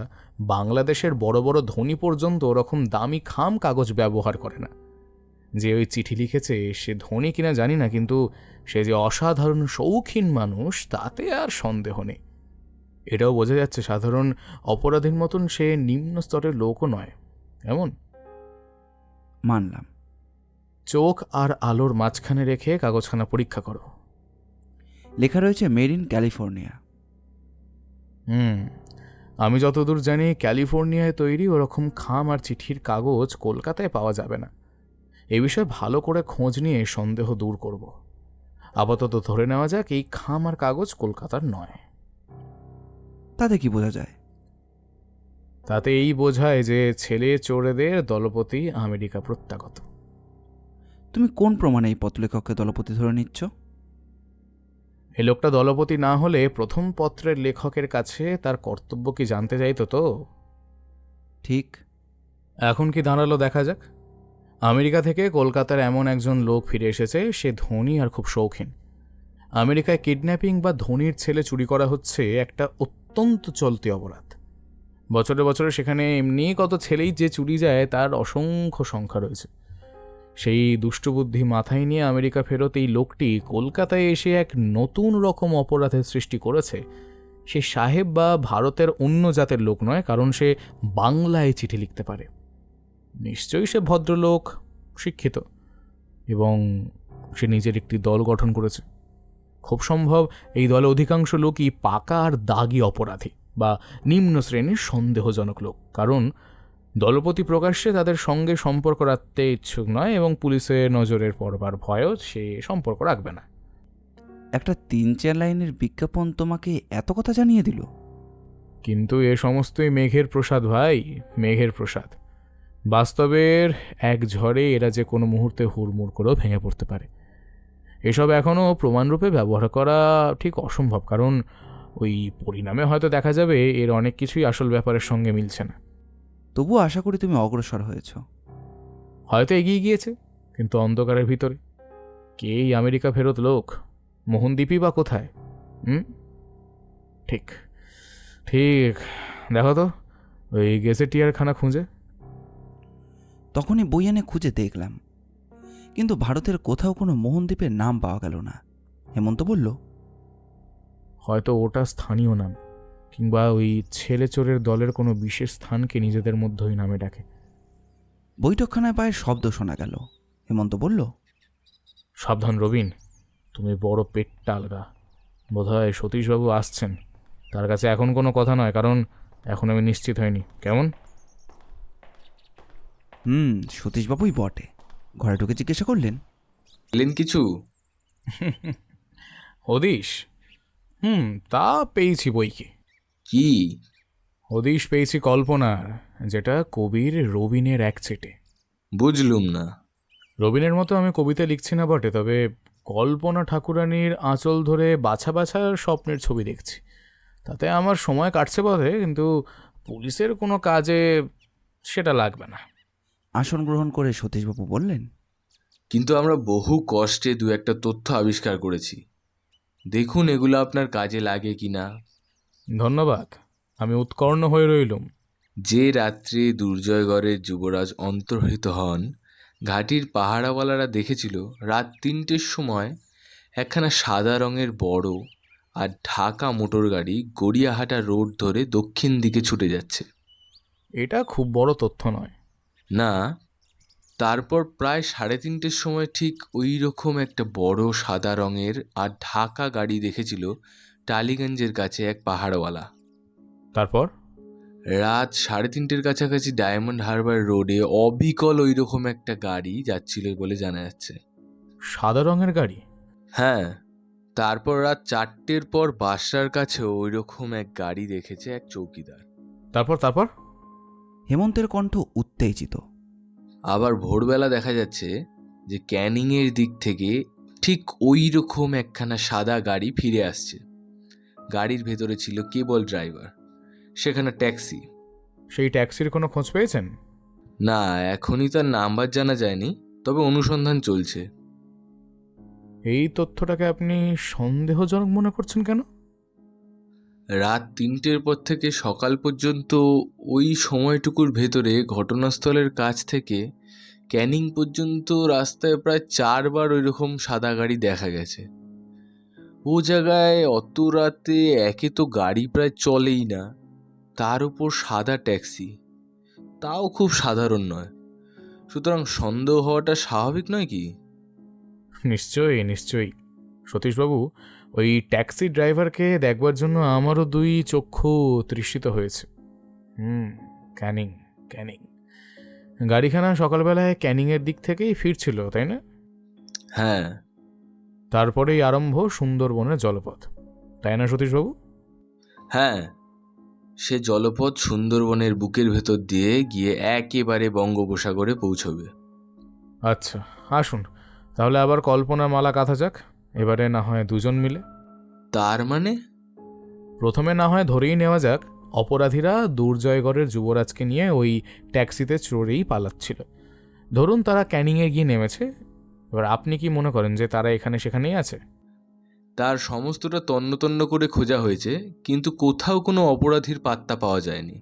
বাংলাদেশের বড় বড় ধনী পর্যন্ত ওরকম দামি খাম কাগজ ব্যবহার করে না। যে ওই চিঠি লিখেছে সে ধনী কিনা জানি না, কিন্তু সে যে অসাধারণ শৌখিন মানুষ তাতে আর সন্দেহ নেই। এটাও বোঝা যাচ্ছে সাধারণ অপরাধীর মতন সে নিম্ন স্তরের লোকও নয়। এমন মানলাম। চোখ আর আলোর মাঝখানে রেখে কাগজখানা পরীক্ষা করো। লেখা রয়েছে মেড ইন ক্যালিফোর্নিয়া। আমি যতদূর জানি ক্যালিফোর্নিয়ায় তৈরি ওরকম খাম আর চিঠির কাগজ কলকাতায় পাওয়া যাবে না। এই বিষয়ে ভালো করে খোঁজ নিয়ে সন্দেহ দূর করব। আপাতত ধরে নেওয়া যাক এই খাম আর কাগজ কলকাতার নয়। তাতে কি বোঝা যায়? তাতে এই বোঝায় যে ছেলে চোরেদের দলপতি আমেরিকা প্রত্যাগত। তুমি কোন প্রমাণে এই পত্রলেখককে দলপতি ধরে নিচ্ছ? এই লোকটা দলপতি না হলে প্রথম পত্রের লেখকের কাছে তার কর্তব্য কি জানতে চাইতো তো? ঠিক। এখন কি দাঁড়ালো দেখা যাক। আমেরিকা থেকে কলকাতার এমন একজন লোক ফিরে এসেছে, সে ধনী আর খুব শৌখিন। আমেরিকায় কিডন্যাপিং বা ধনীর ছেলে চুরি করা হচ্ছে একটা অত্যন্ত চলতি অপরাধ। বছরে বছরে সেখানে এমনি কত ছেলেই যে চুরি যায় তার অসংখ্য সংখ্যা রয়েছে। সেই দুষ্টবুদ্ধি মাথায় নিয়ে আমেরিকা ফেরত এই লোকটি কলকাতায় এসে এক নতুন রকম অপরাধের সৃষ্টি করেছে। সে সাহেব বা ভারতের অন্য জাতের লোক নয়, কারণ সে বাংলায় চিঠি লিখতে পারে। নিশ্চয়ই সে ভদ্রলোক, শিক্ষিত, এবং সে নিজের একটি দল গঠন করেছে। খুব সম্ভব এই দলে অধিকাংশ লোকই পাকা আর দাগি অপরাধী বা নিম্ন শ্রেণীর সন্দেহজনক লোক, কারণ দলপতি প্রকাশ্যে তাদের সঙ্গে সম্পর্ক রাখতে ইচ্ছুক নয় এবং পুলিশের নজরের পড়বার ভয়ও সে সম্পর্ক রাখবে না। একটা 3-4 লাইনের বিজ্ঞাপন তোমাকে এত কথা জানিয়ে দিল? কিন্তু এ সমস্তই মেঘের প্রসাদ ভাই, মেঘের প্রসাদ। বাস্তবের এক ঝড়ে এরা যে কোনো মুহূর্তে হুড়মুড় করেও ভেঙে পড়তে পারে। এসব এখনও প্রমাণরূপে ব্যবহার করা ঠিক অসম্ভব, কারণ ওই পরিণামে হয়তো দেখা যাবে এর অনেক কিছুই আসল ব্যাপারের সঙ্গে মিলছে না। তবুও আশা করি তুমি অগ্রসর হয়েছ। হয়তো এগিয়ে গিয়েছে, কিন্তু অন্ধকারের ভিতরে। কে এই আমেরিকা ফেরত লোক? মোহনদ্বীপই বা কোথায়? ঠিক ঠিক, দেখো তো ওই গেজেটিয়ারখানা খুঁজে। তখনই বই এনে খুঁজে দেখলাম, কিন্তু ভারতের কোথাও কোনো মোহনদ্বীপের নাম পাওয়া গেল না। হেমন্ত বলল, হয়তো ওটা স্থানীয় নাম, কিংবা ওই ছেলে চোরের দলের কোনো বিশেষ স্থানকে নিজেদের মধ্যে ওই নামে ডাকে। বৈঠকখানায় পায়ের শব্দ শোনা গেল। হেমন্ত বলল, সাবধান রবিন, তুমি বড় পেটটা আলগা। বোধহয় সতীশবাবু আসছেন। তার কাছে এখন কোনো কথা নয়, কারণ এখন আমি নিশ্চিত হইনি। কেমন? সতীশবাবুই বটে। ঘরে ঢুকে জিজ্ঞাসা করলেন, এলেন কিছু? হদিশ? তা পেয়েছি বইকে। কি হদিশ পেয়েছি কল্পনার, যেটা কবির রবিনের এক চেটে। বুঝলুম না। রবিনের মতো আমি কবিতা লিখছি না বটে, তবে কল্পনা ঠাকুরানীর আঁচল ধরে বাছা বাছা স্বপ্নের ছবি দেখছি। তাতে আমার সময় কাটছে বটে, কিন্তু পুলিশের কোনো কাজে সেটা লাগবে না। আসন গ্রহণ করে সতীশবাবু বললেন, কিন্তু আমরা বহু কষ্টে দু একটা তথ্য আবিষ্কার করেছি, দেখুন এগুলো আপনার কাজে লাগে কি না। ধন্যবাদ, আমি উৎকর্ণ হয়ে রইলুম। যে রাত্রে দুর্জয়গড়ের যুবরাজ অন্তর্হিত হন, ঘাটির পাহারাওয়ালারা দেখেছিল রাত 3টের সময় একখানা সাদা রঙের বড় আর ঢাকা মোটর গাড়ি গড়িয়াহাটা রোড ধরে দক্ষিণ দিকে ছুটে যাচ্ছে। এটা খুব বড় তথ্য নয়। না, তারপর প্রায় 3:30টের সময় ঠিক ওই রকম একটা বড় সাদা রঙের আর ঢাকা গাড়ি দেখেছিল টালিগঞ্জের কাছে এক পাহাড়ওয়ালা। তারপর রাত 3:30-র কাছাকাছি ডায়মন্ড হারবার রোডে অবিকল ওই রকম একটা গাড়ি যাচ্ছিল বলে জানা যাচ্ছে। সাদা রঙের গাড়ি? হ্যাঁ, তারপর রাত 4টের পর বাসরার কাছেও ওই রকম এক গাড়ি দেখেছে এক চৌকিদার। তারপর তারপর হেমন্তের কণ্ঠ উত্তেজিত। আবার ভোরবেলা দেখা যাচ্ছে যে ক্যানিংয়ের দিক থেকে ঠিক ওই রকম একখানা সাদা গাড়ি ফিরে আসছে। গাড়ির ভেতরে ছিল কেবল ড্রাইভার, সেখানে ট্যাক্সি। সেই ট্যাক্সির কোনো খোঁজ পেয়েছেন? না, এখনই তার নাম্বার জানা যায়নি, তবে অনুসন্ধান চলছে। এই তথ্যটাকে আপনি সন্দেহজনক মনে করছেন কেন? রাত 3টের পর থেকে সকাল পর্যন্ত ওই সময়টুকুর ভেতরে ঘটনাস্থলের কাছ থেকে ক্যানিং পর্যন্ত রাস্তায় প্রায় 4বার ওই রকম সাদা গাড়ি দেখা গেছে। ও জায়গায় অত রাতে একে তো গাড়ি প্রায় চলেই না, তার উপর সাদা ট্যাক্সি, তাও খুব সাধারণ নয়। সুতরাং সন্দেহ হওয়াটা স্বাভাবিক নয় কি? নিশ্চয়ই নিশ্চয়ই। সতীশবাবু, ওই ট্যাক্সি ড্রাইভারকে দেখবার জন্য আমারও 2 চক্ষু তৃষিত হয়েছে। ক্যানিং ক্যানিং। গাড়িখানা সকালবেলায় ক্যানিংয়ের দিক থেকেই ফিরছিল, তাই না? হ্যাঁ। তারপরেই আরম্ভ সুন্দরবনের জলপথ, তাই না সতীশবাবু? হ্যাঁ, সে জলপথ সুন্দরবনের বুকের ভেতর দিয়ে গিয়ে একেবারে বঙ্গোপসাগরে পৌঁছবে। আচ্ছা, আসুন তাহলে আবার কল্পনার মালা গাঁথা যাক, এবারে না হয় 2জন মিলে। তার মানে? প্রথমে না হয় ধরেই নেওয়া যাক অপরাধীরা দুর্জয়গড়ের যুবরাজকে নিয়ে ওই ট্যাক্সিতে চড়েই পালাচ্ছিল। ধরুন তারা ক্যানিংয়ে গিয়ে নেমেছে। এবার আপনি কি মনে করেন যে তারা এখানে সেখানেই আছে? তার সমস্তটা তন্ন তন্ন করে খোঁজা হয়েছে, কিন্তু কোথাও কোনো অপরাধীর পাত্তা পাওয়া যায়নি।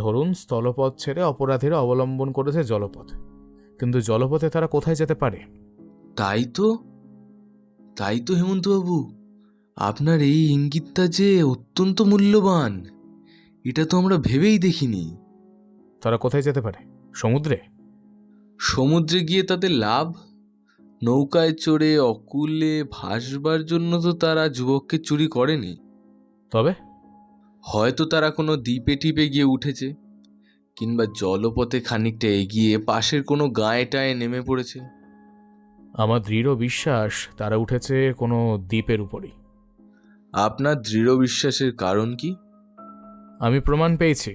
ধরুন স্থলপথ ছেড়ে অপরাধীরা অবলম্বন করেছে জলপথ, কিন্তু জলপথে তারা কোথায় যেতে পারে? তাই তো হেমন্তবাবু, আপনার এই ইঙ্গিতটা যে অত্যন্ত মূল্যবান, এটা তো আমরা ভেবেই দেখিনি। তারা কোথায় যেতে পারে? সমুদ্রে? সমুদ্রে গিয়ে তাদের লাভ? নৌকায় চড়ে অকূলে ভাসবার জন্য তো তারা যুবককে চুরি করেনি। তবে হয়তো তারা কোনো দ্বীপে টিপে গিয়ে উঠেছে, কিংবা জলপথে খানিকটা এগিয়ে পাশের কোনো গাঁয়ে টায়ে নেমে পড়েছে। আমার দৃঢ় বিশ্বাস তারা উঠেছে কোনো দ্বীপের উপরেই। আপনার দৃঢ় বিশ্বাসের কারণ কি? আমি প্রমাণ পেয়েছি,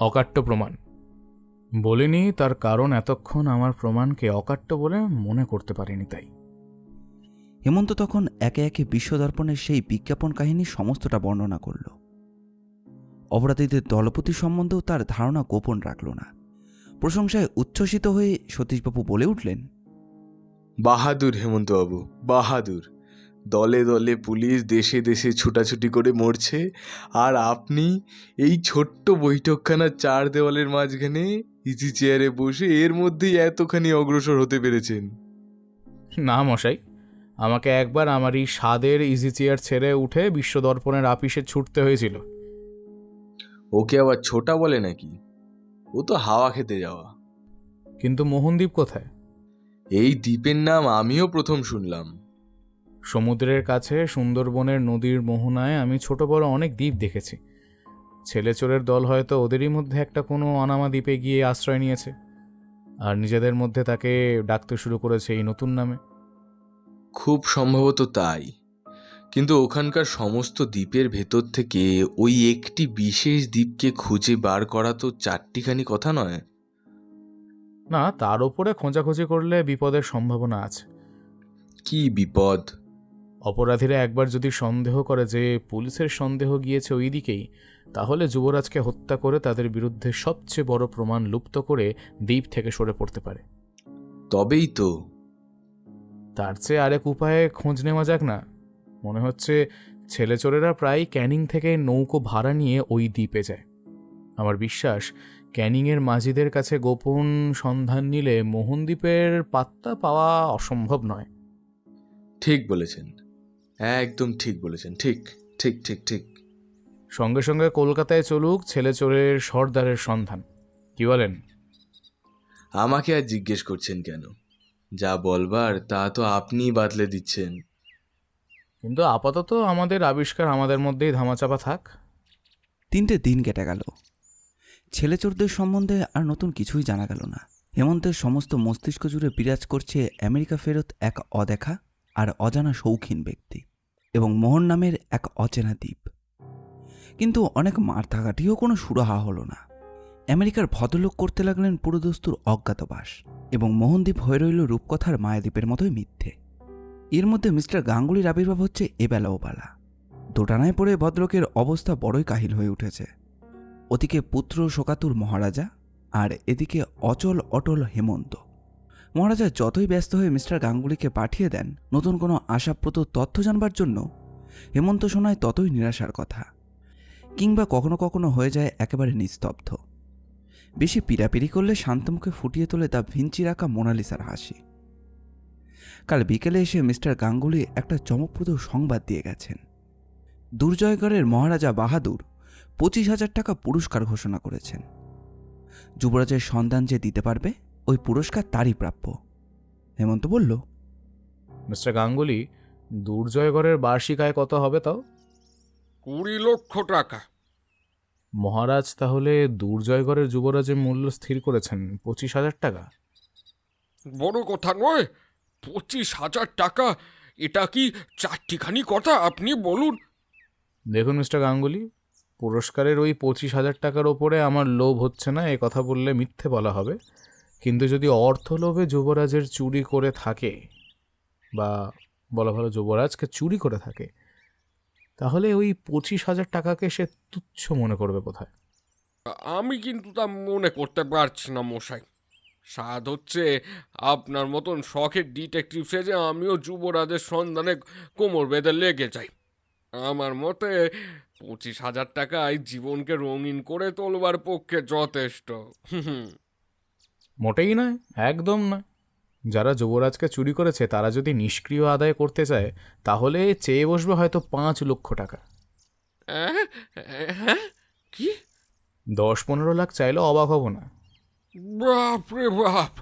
অকাট্য প্রমাণ। বলিনি তার কারণ এতক্ষণ আমার প্রমাণকে অকাট্য বলে মনে করতে পারিনি, তাই। হেমন্ত তখন একে একে বিশ্বদর্পণের সেই বিজ্ঞাপন কাহিনী সমস্তটা বর্ণনা করল। অপরাধীদের দলপতি সম্বন্ধেও তার ধারণা গোপন রাখল না। প্রশংসায় উচ্ছ্বসিত হয়ে সতীশবাবু বলে উঠলেন, বাহাদুর হেমন্তবাবু, বাহাদুর। দলে দলে পুলিশ দেশে দেশে ছুটাছুটি করে মরছে, আর আপনি এই ছোট্ট বৈঠকখানা 4 দেওয়ালের মাঝখানে ইজি চেয়ারে বসে এর মধ্যেই এতখানি অগ্রসর হতে পেরেছেন। না মশাই, আমাকে একবার আমার এই স্বাদের ইজি চেয়ার ছেড়ে উঠে বিশ্বদর্পণের আপিসে ছুটতে হয়েছিল। ওকে আবার ছোটা বলে নাকি? ও তো হাওয়া খেতে যাওয়া। কিন্তু মোহনদ্বীপ কোথায়? এই দ্বীপের নাম আমিও প্রথম শুনলাম। সমুদ্রের কাছে সুন্দরবনের নদীর মোহনায় আমি ছোট বড় অনেক দ্বীপ দেখেছি। ছেলেচোরের দল হয়তো ওদেরই মধ্যে একটা কোনো অনামা দ্বীপে গিয়ে আশ্রয় নিয়েছে, আর নিজেদের মধ্যে তাকে ডাকতে শুরু করেছে এই নতুন নামে। খুব সম্ভবত তাই, কিন্তু ওখানকার সমস্ত দ্বীপের ভেতর থেকে ওই একটি বিশেষ দ্বীপকে খুঁজে বার করা তো 4টিখানি কথা নয়। না, তার ওপরে খোঁজাখুঁজি করলে বিপদের সম্ভাবনা আছে। কি বিপদ? অপরাধীরা একবার যদি সন্দেহ করে যে পুলিশের সন্দেহ গিয়েছে ওই দিকেই, তাহলে যুবরাজকে হত্যা করে তাদের বিরুদ্ধে সবচেয়ে বড় প্রমাণ লুপ্ত করে দ্বীপ থেকে সরে পড়তে পারে। তবেই তো। তার চেয়ে আরেক উপায়ে খোঁজ নেওয়া যাক না? মনে হচ্ছে ছেলেচোরেরা প্রায় ক্যানিং থেকে নৌকো ভাড়া নিয়ে ওই দ্বীপে যায়। আমার বিশ্বাস ক্যানিংয়ের মাঝিদের কাছে গোপন সন্ধান নিলে মোহনদ্বীপের পাত্তা পাওয়া অসম্ভব নয়। ঠিক বলেছেন, একদম ঠিক বলেছেন। ঠিক ঠিক ঠিক ঠিক। সঙ্গে সঙ্গে কলকাতায় চলুক ছেলেচোরের সর্দারের সন্ধান, কি বলেন? আমাকে আর জিজ্ঞেস করছেন কেন? যা বলবার তা তো আপনিই বাতলে দিচ্ছেন। কিন্তু আপাতত আমাদের আবিষ্কার আমাদের মধ্যেই ধামাচাপা থাক। 3টে দিন কেটে গেল। ছেলেচোরদের সম্বন্ধে আর নতুন কিছুই জানা গেল না। হেমন্তের সমস্ত মস্তিষ্ক জুড়ে বিরাজ করছে আমেরিকা ফেরত এক অদেখা আর অজানা শৌখিন ব্যক্তি এবং মোহন নামের এক অচেনা দ্বীপ। কিন্তু অনেক মারথাঘাটিও কোনো সুরাহা হলো না। আমেরিকার ভদ্রলোক করতে লাগলেন পুরোদস্তুর অজ্ঞাতবাস এবং মোহনদ্বীপ হয়ে রইল রূপকথার মায়াদ্বীপের মতোই মিথ্যে। এর মধ্যে মিস্টার গাঙ্গুলির আবির্ভাব হচ্ছে এবেলা ওবেলা। দোটানায় পড়ে ভদ্রলোকের অবস্থা বড়ই কাহিল হয়ে উঠেছে। ওদিকে পুত্র শোকাতুর মহারাজা আর এদিকে অচল অটল হেমন্ত। মহারাজা যতই ব্যস্ত হয়ে মিস্টার গাঙ্গুলিকে পাঠিয়ে দেন নতুন কোনো আশাপ্রদ তথ্য জানবার জন্য, হেমন্ত শোনায় ততই নিরাশার কথা, কিংবা কখনো কখনো হয়ে যায় একেবারে নিস্তব্ধ। বেশি পীড়াপিড়ি করলে শান্তমুখে ফুটিয়ে তোলে তা ভিঞ্চির আঁকা মোনালিসার হাসি। কাল বিকেলে এসে মিস্টার গাঙ্গুলি একটা চমকপ্রদ সংবাদ দিয়ে গেছেন। দুর্জয়গড়ের মহারাজা বাহাদুর 25,000 টাকা পুরস্কার ঘোষণা করেছেন। যুবরাজের সন্ধান যে দিতে পারবে ওই পুরস্কার তারই প্রাপ্য। হেমন্ত বলল, মিস্টার গাঙ্গুলি, দুর্জয়গড়ের বার্ষিক আয় কত হবে তাও? 20 লক্ষ টাকা। মহারাজ তাহলে দুর্জয়গড়ের যুবরাজের মূল্য স্থির করেছেন 25,000 টাকা? বড় কথা নয়, 25,000 টাকা। এটা কি চারটিখানি কথা? আপনি বলুন। দেখুন মিস্টার গাঙ্গুলি, পুরস্কারের ওই 25,000 টাকার ওপরে আমার লোভ হচ্ছে না, এ কথা বললে মিথ্যে বলা হবে। কিন্তু যদি অর্থলোভে যুবরাজের চুরি করে থাকে, বা বলা ভালো যুবরাজকে চুরি করে থাকে, তাহলে ওই 25,000 টাকাকে সে তুচ্ছ মনে করবে কোথায়? আমি কিন্তু তা মনে করতে পারছি না মশাই। স্বাদ হচ্ছে আপনার মতন শখের ডিটেকটিভ সেজে আমিও যুবরাজের সন্ধানে কোমর বেঁধে লেগে যাই। আমার মতে 25,000 টাকায় জীবনকে রঙিন করে তোলবার পক্ষে যথেষ্ট। মোটেই নয়, একদম নয়। যারা যুবরাজকে চুরি করেছে তারা যদি নিষ্ক্রিয় আদায় করতে চায়, তাহলে চেয়ে বসবে হয়তো 5 লক্ষ টাকা। হ্যাঁ, কি? 10-15 লাখ চাইলেও অবাক হব না। বাপ রে বাপ!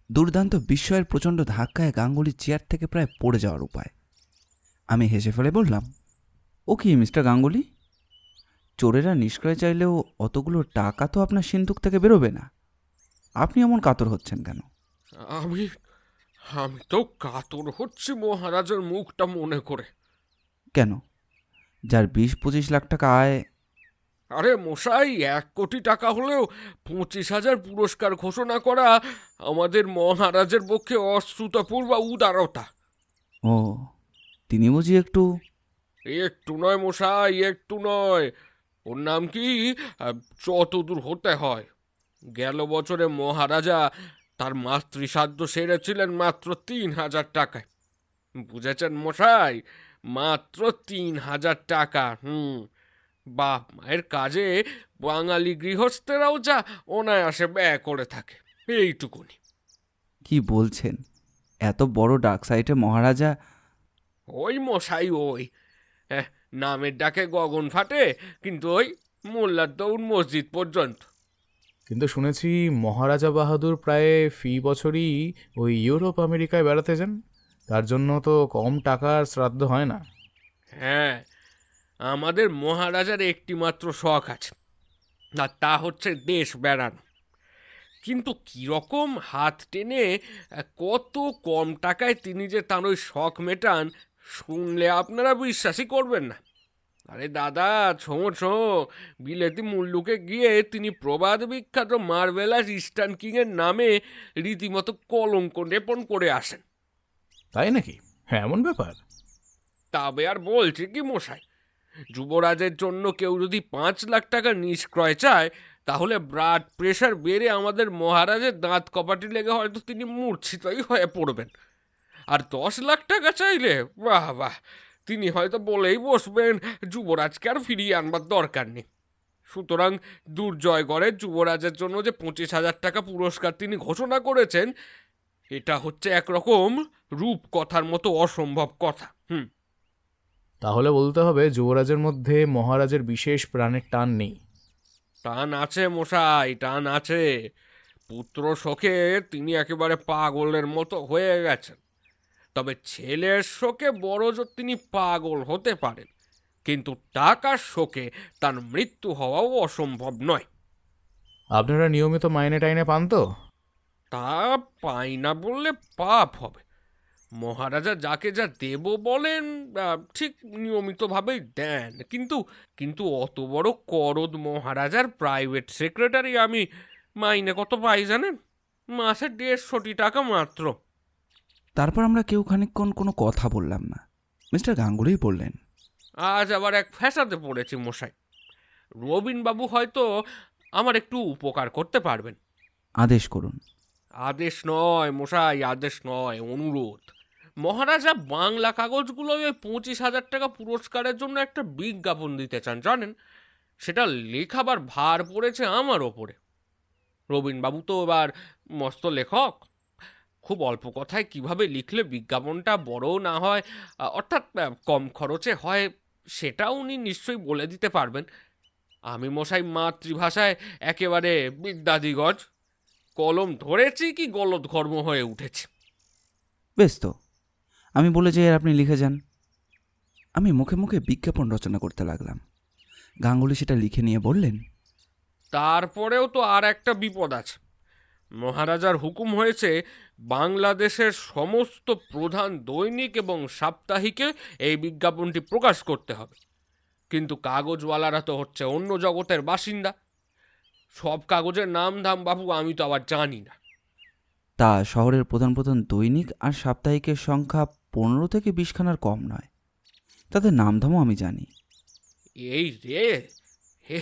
দুর্দান্ত বিস্ময়ের প্রচণ্ড ধাক্কায় গাঙ্গুলি চেয়ার থেকে প্রায় পড়ে যাওয়ার উপায়। আমি হেসে ফেলে বললাম, ও কি মিস্টার গাঙ্গুলি, চোরেরা নিষ্ক্রয় চাইলেও অতগুলো টাকা তো আপনার সিন্ধুক থেকে বেরোবে না। আপনি এমন কাতর হচ্ছেন কেন? আমি আমি তো কাতর হচ্ছি মহারাজের মুখটা মনে করে। কেন? যার 20-25 লাখ টাকা আয়। আরে মশাই, 1 কোটি টাকা হলেও 25,000 পুরস্কার ঘোষণা করা আমাদের মহারাজের পক্ষে অশ্রুতপূর্ব উদারতা। ও, তিনি বুঝি একটু। একটু নয় মশাই, একটু নয়। ওর নাম কি যতদূর হতে হয়। গেল বছরে মহারাজা তার মাতৃসাধ্য সেরেছিলেন মাত্র 3,000 টাকায়। বুঝেছেন মশাই? মাত্র 3,000 টাকা। বাপ মায়ের কাজে বাঙালি গৃহস্থেরাও যা অনায়াসে ব্যয় করে থাকে। এইটুকুনি। কি বলছেন? এত বড় ডাক সাইটে মহারাজা? ওই মশাই ওই, নামের ডাকে গগন ফাটে, কিন্তু ওই মোল্লার দৌড় মসজিদ পর্যন্ত। কিন্তু শুনেছি মহারাজা বাহাদুর প্রায় ফি বছরই ওই ইউরোপ আমেরিকায় বেড়াতে যান। তার জন্য তো কম টাকার শ্রাদ্ধ হয় না। হ্যাঁ, আমাদের মহারাজার একটি মাত্র শখ আছে, আর তা হচ্ছে দেশ বেড়ানো। কিন্তু কীরকম হাত টেনে কত কম টাকায় তিনি যে তার ওই শখ মেটান, শুনলে আপনারা বিশ্বাসই করবেন না। আরে দাদা, ছো বিলেতি মুল্লুকে গিয়ে তিনি প্রবাদ বিখ্যাত মার্ভেলাস ইস্টার্ন কিংয়ের নামে রীতিমতো কলঙ্ক লেপন করে আসেন। তাই নাকি? হ্যাঁ, এমন ব্যাপার? তবে আর বলছি কি মশাই, যুবরাজের জন্য কেউ যদি 5 লাখ টাকা নিষ্ক্রয় চায়, তাহলে ব্লাড প্রেশার বেড়ে আমাদের মহারাজের দাঁত কপাটি লেগে হয়তো তিনি মূর্ছিতই হয়ে পড়বেন। আর 10 লাখ টাকা চাইলে বাহ বাহ, তিনি হয়তো বলেই বসবেন যুবরাজকে আর ফিরিয়ে আনবার দরকার নেই। সুতরাং দুর্জয়গড়ের যুবরাজের জন্য যে 25,000 টাকা পুরস্কার তিনি ঘোষণা করেছেন, এটা হচ্ছে একরকম রূপকথার মতো অসম্ভব কথা। তাহলে বলতে হবে যুবরাজের মধ্যে মহারাজের বিশেষ প্রাণের টান নেই। টান আছে মশাই, টান আছে। পুত্র শোকে তিনি একেবারে পাগলের মতো হয়ে গেছেন। তবে ছেলের শোকে বড়জোর তিনি পাগল হতে পারেন, কিন্তু টাকার শোকে তার মৃত্যু হওয়াও অসম্ভব নয়। আপনারা নিয়মিত মাইনে টাইনে পান তো? তা পাই না বললে পাপ হবে। মহারাজা যাকে যা দেব বলেন ঠিক নিয়মিতভাবেই দেন, কিন্তু কিন্তু অত বড় করদ মহারাজার প্রাইভেট সেক্রেটারি আমি, মাইনে কত পাই জানেন? মাসে 150 টাকা মাত্র। তারপর আমরা কেউ খানিকক্ষণ কোনো কথা বললাম না। মিস্টার গাঙ্গুলি বললেন, আজ আবার এক ফ্যাসাদে পড়েছি মশাই। রবিনবাবু হয়তো আমার একটু উপকার করতে পারবেন। আদেশ করুন। আদেশ নয় মশাই, আদেশ নয়, অনুরোধ। মহারাজা বাংলা কাগজগুলো ওই 25,000 টাকা পুরস্কারের জন্য একটা বিজ্ঞাপন দিতে চান জানেন। সেটা লেখাবার ভার পড়েছে আমার ওপরে। রবীনবাবু তো এবার মস্ত লেখক। খুব অল্প কথায় কিভাবে লিখলে বিজ্ঞাপনটা বড় না হয়, অর্থাৎ কম খরচে হয়, সেটা উনি নিশ্চয়ই বলে দিতে পারবেন। আমি মশাই মাতৃভাষায় একেবারে বিদ্যাদিগজ। কলম ধরেছি কি গলদঘর্ম হয়ে উঠেছে। বেশ তো, আমি বলে যে আপনি লিখে যান। আমি মুখে মুখে বিজ্ঞাপন রচনা করতে লাগলাম। গাঙ্গুলি সেটা লিখে নিয়ে বললেন, তারপরেও তো আর একটা বিপদ আছে। মহারাজার হুকুম হয়েছে বাংলাদেশের সমস্ত প্রধান দৈনিক এবং সাপ্তাহিকে এই বিজ্ঞাপনটি প্রকাশ করতে হবে। কিন্তু কাগজওয়ালারা তো হচ্ছে অন্য জগতের বাসিন্দা। সব কাগজের নাম ধাম বাবু আমি তো আবার জানি না। তা শহরের প্রধান প্রধান দৈনিক আর সাপ্তাহিকের সংখ্যা 15 থেকে 20 খানার কম নয়। তাদের নামধামও আমি জানি। এই রে, হে,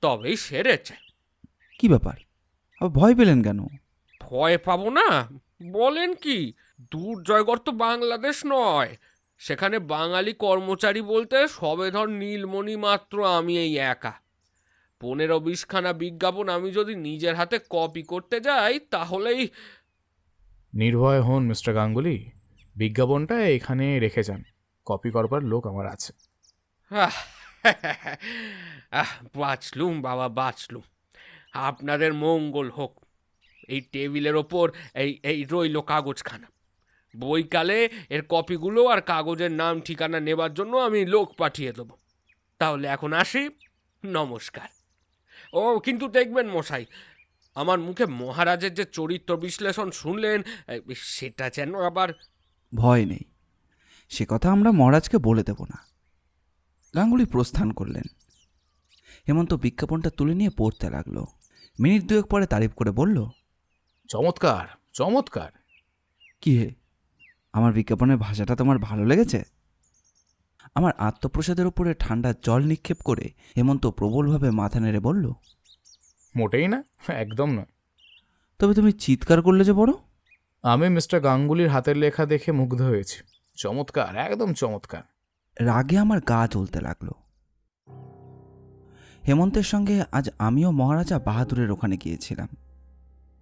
তবেই সেরেছে। কি ব্যাপার, আবার ভয় পেলেন কেন? ভয় পাবো না বলেন কি? দুর্জয়গড় তো বাংলাদেশ নয়। সেখানে বাঙালি কর্মচারী বলতে সবেধর নীলমণি মাত্র আমি এই একা। 15-20 খানা বিজ্ঞাপন আমি যদি নিজের হাতে কপি করতে যাই তাহলেই নির্ভয় হন মিস্টার গাঙ্গুলি, বিজ্ঞাপনটা এখানে রেখে যান, কপি করবার লোক আমার আছে। আহ, বাঁচলুম বাবা, বাঁচলুম। আপনাদের মঙ্গল হোক। এই টেবিলের ওপর এই এই রইল কাগজখানা। বইকালে এর কপিগুলো আর কাগজের নাম ঠিকানা নেবার জন্য আমি লোক পাঠিয়ে দেবো। তাহলে এখন আসি, নমস্কার। ও কিন্তু দেখবেন মশাই, আমার মুখে মহারাজের যে চরিত্র বিশ্লেষণ শুনলেন, সেটা যেন আবার। ভয় নেই, সে কথা আমরা মহারাজকে বলে দেব না। গাঙ্গুলি প্রস্থান করলেন। হেমন্ত বিজ্ঞাপনটা তুলে নিয়ে পড়তে লাগলো। মিনিট দুয়েক পরে তারিফ করে বলল, চমৎকার চমৎকার। কি হে, আমার বিজ্ঞাপনের ভাষাটা তোমার ভালো লেগেছে? আমার আত্মপ্রসাদের উপরে ঠান্ডা জল নিক্ষেপ করে হেমন্ত প্রবলভাবে মাথা নেড়ে বলল, মোটেই না, একদম নয়। তবে তুমি চিৎকার করলে যে বড়। আমি মিস্টার গাঙ্গুলির হাতের লেখা দেখে মুগ্ধ হয়েছি। চমৎকার, একদম চমৎকার। রাগে আমার গা জ্বলতে লাগলো। হেমন্তের সঙ্গে আজ আমিও মহারাজা বাহাদুরের ওখানে গিয়েছিলাম।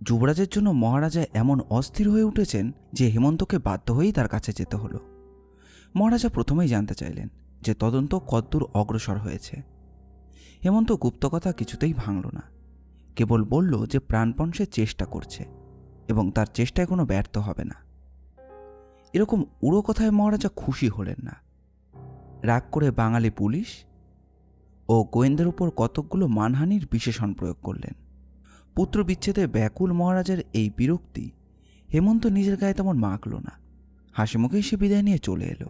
যুবরাজের জন্য মহারাজা এমন অস্থির হয়ে উঠেছেন যে হেমন্তকে বাধ্য হয়েই তার কাছে যেতে হলো। মহারাজা প্রথমেই জানতে চাইলেন যে তদন্ত কদ্দূর অগ্রসর হয়েছে। হেমন্ত গুপ্তকথা কিছুতেই ভাঙল না, কেবল বলল যে প্রাণপণ সে চেষ্টা করছে এবং তার চেষ্টায় কোনো ব্যর্থ হবে না। এরকম উড়ো কথায় মহারাজা খুশি হলেন না। রাগ করে বাঙালি পুলিশ ও গোয়েন্দার উপর কতকগুলো মানহানির বিশেষণ প্রয়োগ করলেন। পুত্র বিচ্ছেদে ব্যাকুল মহারাজের এই বিরক্তি হেমন্ত নিজের গায়ে তেমন মাখল না। হাসি মুখেই সে বিদায় নিয়ে চলে এলো।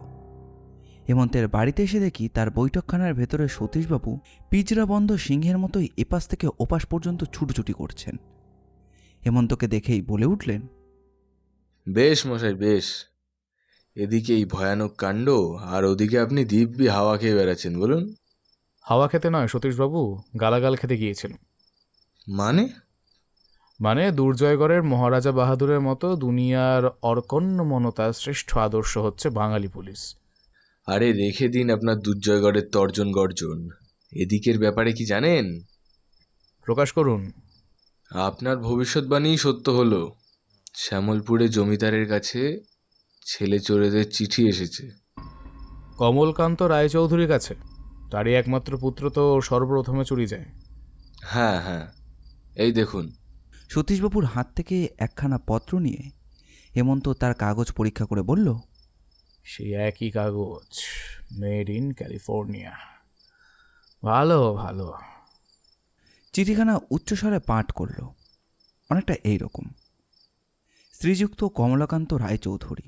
হেমন্তের বাড়িতে এসে দেখি তার বৈঠকখানার ভেতরে সতীশবাবু পিঁজরা বন্ধ সিংহের মতোই এপাশ থেকে ওপাশ পর্যন্ত ছুটোছুটি করছেন। হেমন্তকে দেখেই বলে উঠলেন, বেশ মশাই বেশ। এদিকে এই ভয়ানক কাণ্ড, আর ওদিকে আপনি দিব্যি হাওয়া খেয়ে বেড়াচ্ছেন। বলুন। হাওয়া খেতে নয় সতীশবাবু, গালাগাল খেতে গিয়েছিলাম। মানে? মানে দুর্জয়গড়ের মহারাজা বাহাদুরের মতো দুনিয়ার অর্কন্যমনতার শ্রেষ্ঠ আদর্শ হচ্ছে বাঙালি পুলিশ। আরে রেখে দিন আপনার দুর্জয়গড়ের তর্জন গর্জন। এদিকের ব্যাপারে কি জানেন? প্রকাশ করুন। আপনার ভবিষ্যৎবাণী সত্য হলো। শ্যামলপুরে জমিদারের কাছে ছেলে চোরেদের চিঠি এসেছে। কমলকান্ত রায়চৌধুরীর কাছে? তারই একমাত্র পুত্র তো সর্বপ্রথমে চুরি যায়। হ্যাঁ হ্যাঁ, এই দেখুন। সতীশবাবুর হাত থেকে একখানা পত্র নিয়ে হেমন্ত তার কাগজ পরীক্ষা করে বলল, সেই একই কাগজ, মেড ইন ক্যালিফোর্নিয়া। ভালো ভালো। চিঠিখানা উচ্চস্বরে পাঠ করল, অনেকটা এই রকম: শ্রীযুক্ত কমলাকান্ত রায়চৌধুরী,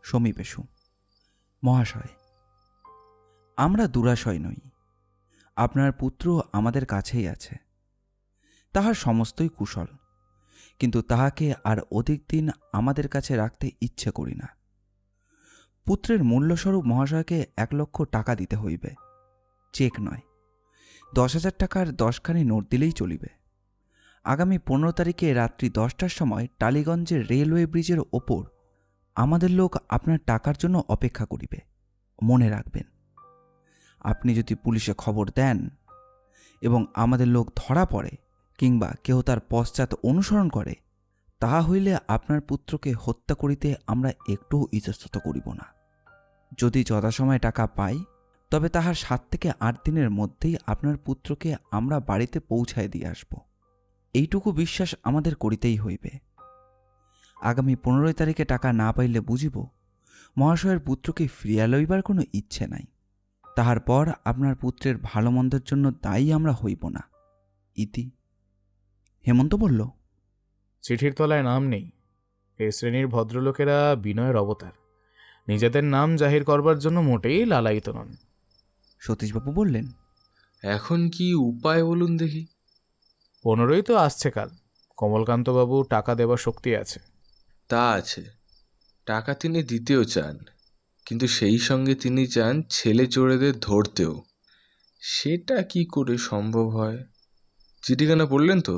সমীপেশু মহাশয়, আমরা দুরাশয় নই। আপনার পুত্র আমাদের কাছেই আছে। তাহার সমস্তই কুশল, কিন্তু তাহাকে আর অধিক দিন আমাদের কাছে রাখতে ইচ্ছে করি না। পুত্রের মূল্যস্বরূপ মহাশয়কে 1,00,000 টাকা দিতে হইবে, চেক নয়। 10,000 টাকার 10খানি নোট দিলেই চলিবে। আগামী 15 তারিখে রাত্রি 10টার সময় টালিগঞ্জের রেলওয়ে ব্রিজের ওপর আমাদের লোক আপনার টাকার জন্য অপেক্ষা করিবে। মনে রাখবেন, আপনি যদি পুলিশে খবর দেন এবং আমাদের লোক ধরা পড়ে কিংবা কেহ তার পশ্চাৎ অনুসরণ করে, তাহা হইলে আপনার পুত্রকে হত্যা করিতে আমরা একটুও ইতস্তত করিব না। যদি যথাসময়ে টাকা পাই, তবে তাহার 7 থেকে 8 দিনের মধ্যেই আপনার পুত্রকে আমরা বাড়িতে পৌঁছায় দিয়ে আসব। এইটুকু বিশ্বাস আমাদের করিতেই হইবে। আগামী 15 তারিখে টাকা না পাইলে বুঝিব মহাশয়ের পুত্রকে ফিরিয়া লইবার কোনো ইচ্ছে নাই। তাহার পর আপনার পুত্রের ভালো মন্দের জন্য দায়ী আমরা হইব না। ইতি। হেমন্ত বলল, চিঠির তলায় নাম নেই। এই শ্রেণীর ভদ্রলোকেরা বিনয়ের অবতার, নিজেদের নাম জাহির করবার জন্য মোটেই লালায়িত নন। সতীশবাবু বললেন, এখন কি উপায় বলুন দেখি? 15ই তো আসছে কাল। কমলকান্তবাবু টাকা দেবার শক্তি আছে। তা আছে, টাকা তিনি দিতেও চান, কিন্তু সেই সঙ্গে তিনি চান ছেলে চোরেদের ধরতেও। সেটা কি করে সম্ভব হয়? চিঠিখানা পড়লেন তো?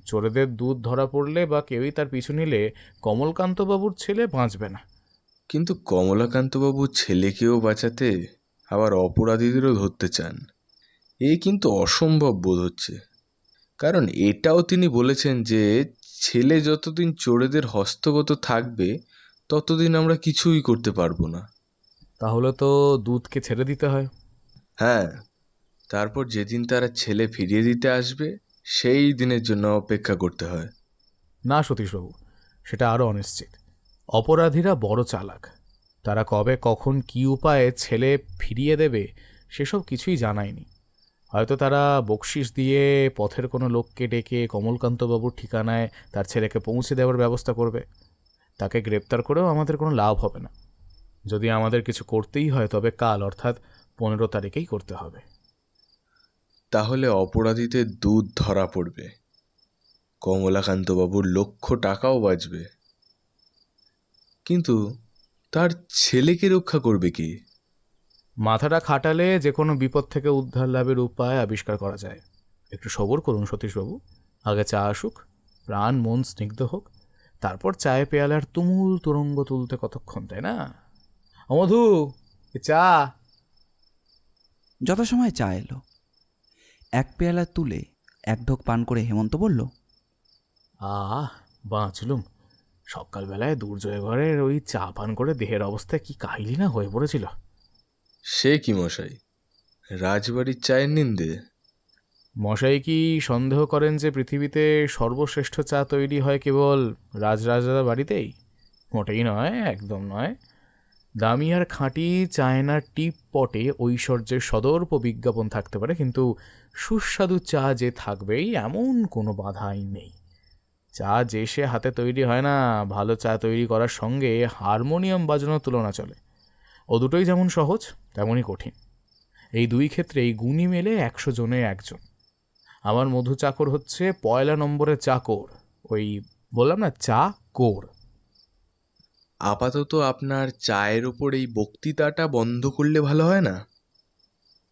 চোরেদের দুধ ধরা পড়লে বা কেউই তার পিছু নিলে কমলকান্তবাবুর ছেলে বাঁচবে না। কিন্তু কমলাকান্তবাবু ছেলেকেও বাঁচাতে আবার অপরাধীদেরও ধরতে চান। এ কিন্তু অসম্ভব বোধ হচ্ছে। কারণ এটাও তিনি বলেছেন যে ছেলে যতদিন চোরেদের হস্তগত থাকবে ততদিন আমরা কিছুই করতে পারবো না। তাহলে তো দুধকে ছেড়ে দিতে হয়। হ্যাঁ, তারপর যেদিন তারা ছেলে ফিরিয়ে দিতে আসবে সেই দিনের জন্য অপেক্ষা করতে হয়। না সতীশবাবু, সেটা আরও অনিশ্চিত। অপরাধীরা বড় চালাক। তারা কবে কখন কী উপায়ে ছেলে ফিরিয়ে দেবে সেসব কিছুই জানায়নি। হয়তো তারা বকশিস দিয়ে পথের কোনো লোককে ডেকে কমলকান্তবাবুর ঠিকানায় তার ছেলেকে পৌঁছে দেওয়ার ব্যবস্থা করবে। তাকে গ্রেপ্তার করেও আমাদের কোনো লাভ হবে না। যদি আমাদের কিছু করতেই হয় তবে কাল, অর্থাৎ 15 তারিখেই করতে হবে। তাহলে অপরাধীদের দুধ ধরা পড়বে, কমলাকান্তবাবুর 1,00,000 টাকাও বাঁচবে। কিন্তু তার ছেলেকে রক্ষা করবে কি? মাথাটা খাটালে যে কোনো বিপদ থেকে উদ্ধার লাভের উপায় আবিষ্কার করা যায়। একটু সবর করুন সতীশবাবু, আগে চা আসুক, প্রাণ মন স্নিগ্ধ হোক, তারপর চায়ে পেয়ালার তুমুল তুরঙ্গ তুলতে কতক্ষণ, তাই না? অমধু, চা। যথাসময়ে চা এলো। 1 পেয়ালা তুলে 1 ঢোক পান করে হেমন্ত বলল, বাঁচলুম। সকালবেলায় দুর্জয় ঘরের ওই চা পান করে দেহের অবস্থা কি কাহিলি না হয়ে পড়েছিল। সে কি মশাই, রাজবাড়ির চায়ের নিন্দে? মশাই কি সন্দেহ করেন যে পৃথিবীতে সর্বশ্রেষ্ঠ চা তৈরি হয় কেবল রাজরাজার বাড়িতেই? মোটেই নয়, একদম নয়। দামি আর খাঁটি চায়নার টিপ পটে ঐশ্বর্যের সদর্প বিজ্ঞাপন থাকতে পারে, কিন্তু সুস্বাদু চা যে থাকবেই এমন কোনো বাধা আইন নেই। চা যে সে হাতে তৈরি হয় না, ভালো চা তৈরি করার সঙ্গে হারমোনিয়াম বাজানোর তুলনা চলে। ও দুটোই যেমন সহজ তেমনই কঠিন। এই দুই ক্ষেত্রেই গুণী মেলে 100 জনে 1 জন। আমার মধু চাকর হচ্ছে 1 নম্বরের চাকর, ওই বললাম না, চাকর। আপাতত আপনার চায়ের ওপর এই বক্তৃতাটা বন্ধ করলে ভালো হয় না?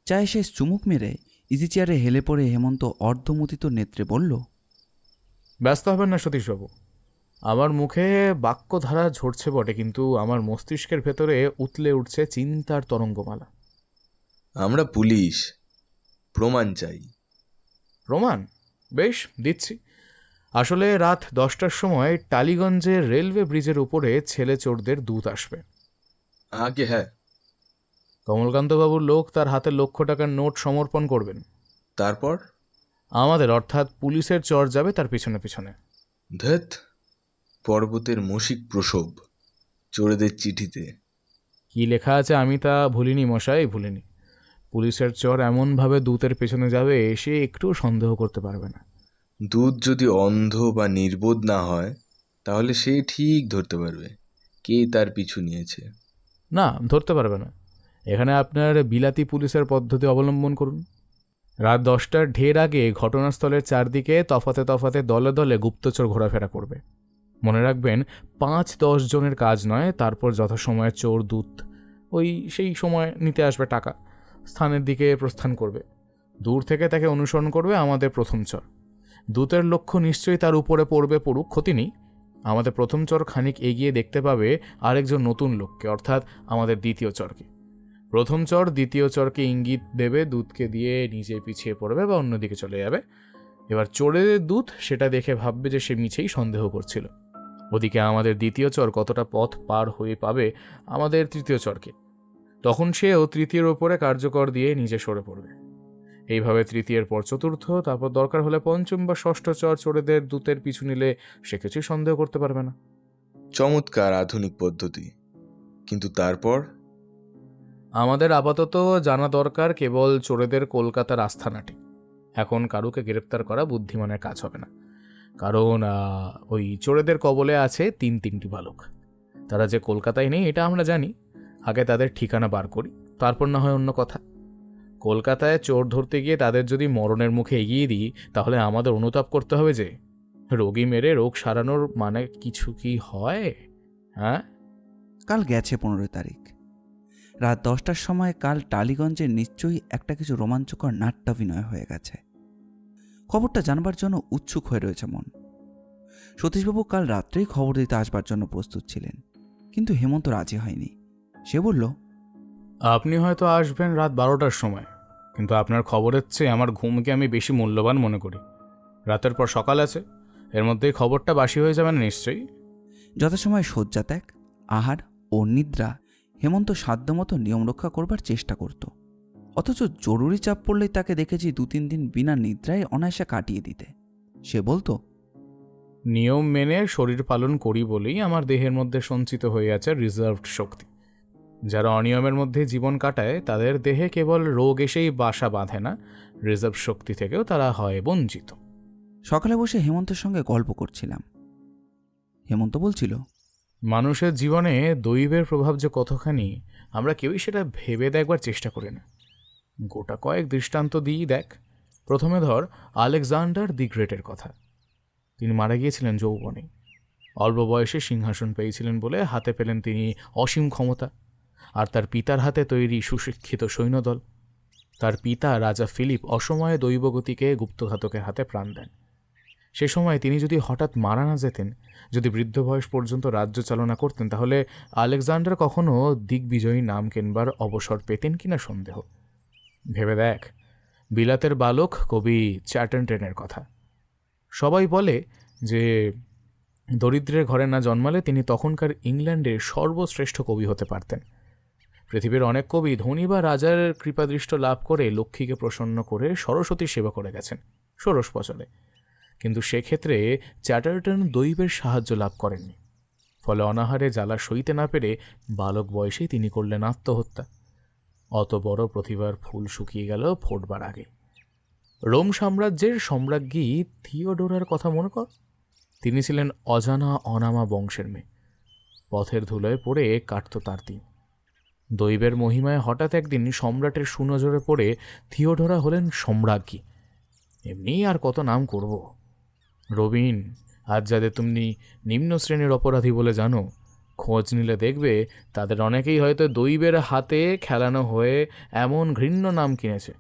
চায়ে শেষ চুমুক মেরে ইজি চেয়ারে হেলে পড়ে হেমন্ত অর্ধমুদিত নেত্রে বলল, ব্যস্ত হবেন না সতীশবাবু। আমার মুখে বাক্যধারা ঝরছে বটে, কিন্তু আমার মস্তিষ্কের ভেতরে উতলে উঠছে চিন্তার তরঙ্গমালা। আমরা পুলিশ, প্রমাণ চাই। প্রমাণ? বেশ, দিচ্ছি। আসলে রাত 10টার সময় টালিগঞ্জের রেলওয়ে ব্রিজের উপরে ছেলে চোরদের দূত আসবে। আগে হ্যাঁ। কমলকান্তবাবুর লোক তার হাতে 1,00,000 টাকার নোট সমর্পণ করবেন। তারপর? আমাদের অর্থাৎ পুলিশের চর যাবে তার পিছনে পিছনে। ধেত, পর্বতের মশিক প্রসব চোরেদের চিঠিতে। কি লেখা আছে আমি তা ভুলিনি মশাই, ভুলিনি। পুলিশের চর এমনভাবে দূতের পেছনে যাবে সে একটু সন্দেহ করতে পারবে না। দুধ যদি অন্ধ বা নির্বোধ না হয় তাহলে সে ঠিক ধরতে পারবে কে তার পিছু নিয়েছে। না, ধরতে পারবে না। এখানে আপনার বিলাতি পুলিশের পদ্ধতি অবলম্বন করুন। রাত 10টার ঢের আগে ঘটনাস্থলের চারদিকে তফাতে তফাতে দলে দলে গুপ্তচর ঘোরাফেরা করবে। মনে রাখবেন, 5-10 জনের কাজ নয়। তারপর যথাসময়ে চোর দূত ওই সেই সময় নিতে আসবে টাকা, স্থানের দিকে প্রস্থান করবে। দূর থেকে তাকে অনুসরণ করবে আমাদের প্রথম চর। দূতের লক্ষ্য নিশ্চয়ই তার উপরে পড়বে, পড়ুক, ক্ষতি নেই। আমাদের প্রথম চর খানিক এগিয়ে দেখতে পাবে আরেকজন নতুন লোককে, অর্থাৎ আমাদের দ্বিতীয় চরকে। প্রথম চর দ্বিতীয় চরকে ইঙ্গিত দেবে, দূতকে দিয়ে নিজে পিছিয়ে পড়বে বা অন্যদিকে চলে যাবে। এবার চোরের দূত সেটা দেখে ভাববে যে সে মিছেই সন্দেহ করছিল। ওদিকে আমাদের দ্বিতীয় চর কতটা পথ পার হয়ে পাবে আমাদের তৃতীয় চরকে, তখন সেও তৃতীয়ের ওপরে কার্যকর দিয়ে নিজে সরে পড়বে। এইভাবে তৃতীয়ের পর চতুর্থ, তারপর দরকার হলে পঞ্চম বা ষষ্ঠ চর চোরেদের দূতের পিছু নিলে সে কিছুই সন্দেহ করতে পারবে না। চমৎকার আধুনিক পদ্ধতি, কিন্তু তারপর? আমাদের আপাতত জানা দরকার কেবল চোরেদের কলকাতার আস্থানাটি। এখন কারুকে গ্রেপ্তার করা বুদ্ধিমানের কাজ হবে না, কারণ ওই চোরেদের কবলে আছে তিনটি বালক। তারা যে কলকাতায় নেই এটা আমরা জানি। আগে তাদের ঠিকানা বার করি, তারপর না হয় অন্য কথা। কলকাতায় চোর ধরতে গিয়ে তাদের যদি মরণের মুখে এগিয়ে দিই, তাহলে আমাদের অনুতাপ করতে হবে যে রোগী মেরে রোগ সারানোর মানে কিছু কি হয়? হ্যাঁ, কাল গেছে 15 তারিখ রাত 10টার সময়। কাল টালিগঞ্জে নিশ্চয়ই একটা কিছু রোমাঞ্চকর নাট্যাভিনয় হয়ে গেছে। খবরটা জানবার জন্য উৎসুক হয়ে রয়েছে মন। সতীশবাবু কাল রাত্রেই খবর দিতে আসবার জন্য প্রস্তুত ছিলেন, কিন্তু হেমন্ত রাজি হয়নি। সে বলল, আপনি হয়তো আসবেন রাত 12টার সময়, কিন্তু আপনার খবরের চেয়ে আমার ঘুমকে আমি বেশি মূল্যবান মনে করি। রাতের পর সকাল আছে, এর মধ্যেই খবরটা বাসি হয়ে যাবে না নিশ্চয়ই। যথাসময়ে শয্যা ত্যাগ, আহার ও নিদ্রা হেমন্ত সাধ্যমতো নিয়ম রক্ষা করবার চেষ্টা করত। অথচ জরুরি চাপ পড়লেই তাকে দেখেছি 2-3 দিন বিনা নিদ্রায় অনায়াসে কাটিয়ে দিতে। সে বলতো, নিয়ম মেনে শরীর পালন করি বলেই আমার দেহের মধ্যে সঞ্চিত হয়ে আছে রিজার্ভড শক্তি। যারা অনিয়মের মধ্যে জীবন কাটায় তাদের দেহে কেবল রোগ এসেই বাসা বাঁধে না, রিজার্ভ শক্তি থেকেও তারা হয় বঞ্চিত। সকালে বসে হেমন্তের সঙ্গে গল্প করছিলাম। হেমন্ত বলছিল, মানুষের জীবনে দৈবের প্রভাব যে কতখানি আমরা কেউই সেটা ভেবে দেখবার চেষ্টা করি না। গোটা কয়েক দৃষ্টান্ত দিই দেখ। প্রথমে ধর আলেকজান্ডার দি গ্রেটের কথা। তিনি মারা গিয়েছিলেন যৌবনে। অল্প বয়সে সিংহাসন পেয়েছিলেন বলে হাতে পেলেন তিনি অসীম ক্ষমতা, আর তার পিতার হাতে তৈরি সুশিক্ষিত সৈন্যদল। তার পিতা রাজা ফিলিপ অসময়ে দৈবগতিকে গুপ্তঘাতকের হাতে প্রাণ দেন। সে সময় তিনি যদি হঠাৎ মারা না যেতেন, যদি বৃদ্ধ বয়স পর্যন্ত রাজ্য চালনা করতেন, তাহলে আলেকজান্ডার কখনো দিগ্বিজয়ী নাম কেনবার অবসর পেতেন কিনা সন্দেহ। ভেবে দেখ, বিলাতের বালক কবি চ্যাটার্টনের কথা। সবাই বলে যে দরিদ্রের ঘরে না জন্মালে তিনি তখনকার ইংল্যান্ডের সর্বশ্রেষ্ঠ কবি হতে পারতেন। পৃথিবীর অনেক কবি ধনী বা রাজার কৃপাদৃষ্ট লাভ করে লক্ষ্মীকে প্রসন্ন করে সরস্বতীর সেবা করে গেছেন ষোড়শ বছরে, কিন্তু সেক্ষেত্রে চ্যাটার্টন দৈবের সাহায্য লাভ করেননি। ফলে অনাহারে জ্বালা সইতে না পেরে বালক বয়সেই তিনি করলেন আত্মহত্যা। অত বড় প্রতিভার ফুল শুকিয়ে গেল ফোটবার আগে। রোম সাম্রাজ্যের সম্রাজ্ঞী থিওডোরার কথা মনে কর। তিনি ছিলেন অজানা অনামা বংশের মেয়ে। পথের ধুলোয় পড়ে কাটত তার দিন। দৈবের মহিমায় হঠাৎ একদিন সম্রাটের সুনজরে পড়ে থিওডোরা হলেন সম্রাজ্ঞী। এমনি আর কত নাম করব। রবিন, আজ যাদের তুমি নিম্ন শ্রেণীর অপরাধী বলে জানো, খোঁজ নিলে দেখবে তাদের অনেকেই হয়তো দৈবের হাতে খেলানো হয়ে এমন ঘৃণ্য নাম কিনেছে।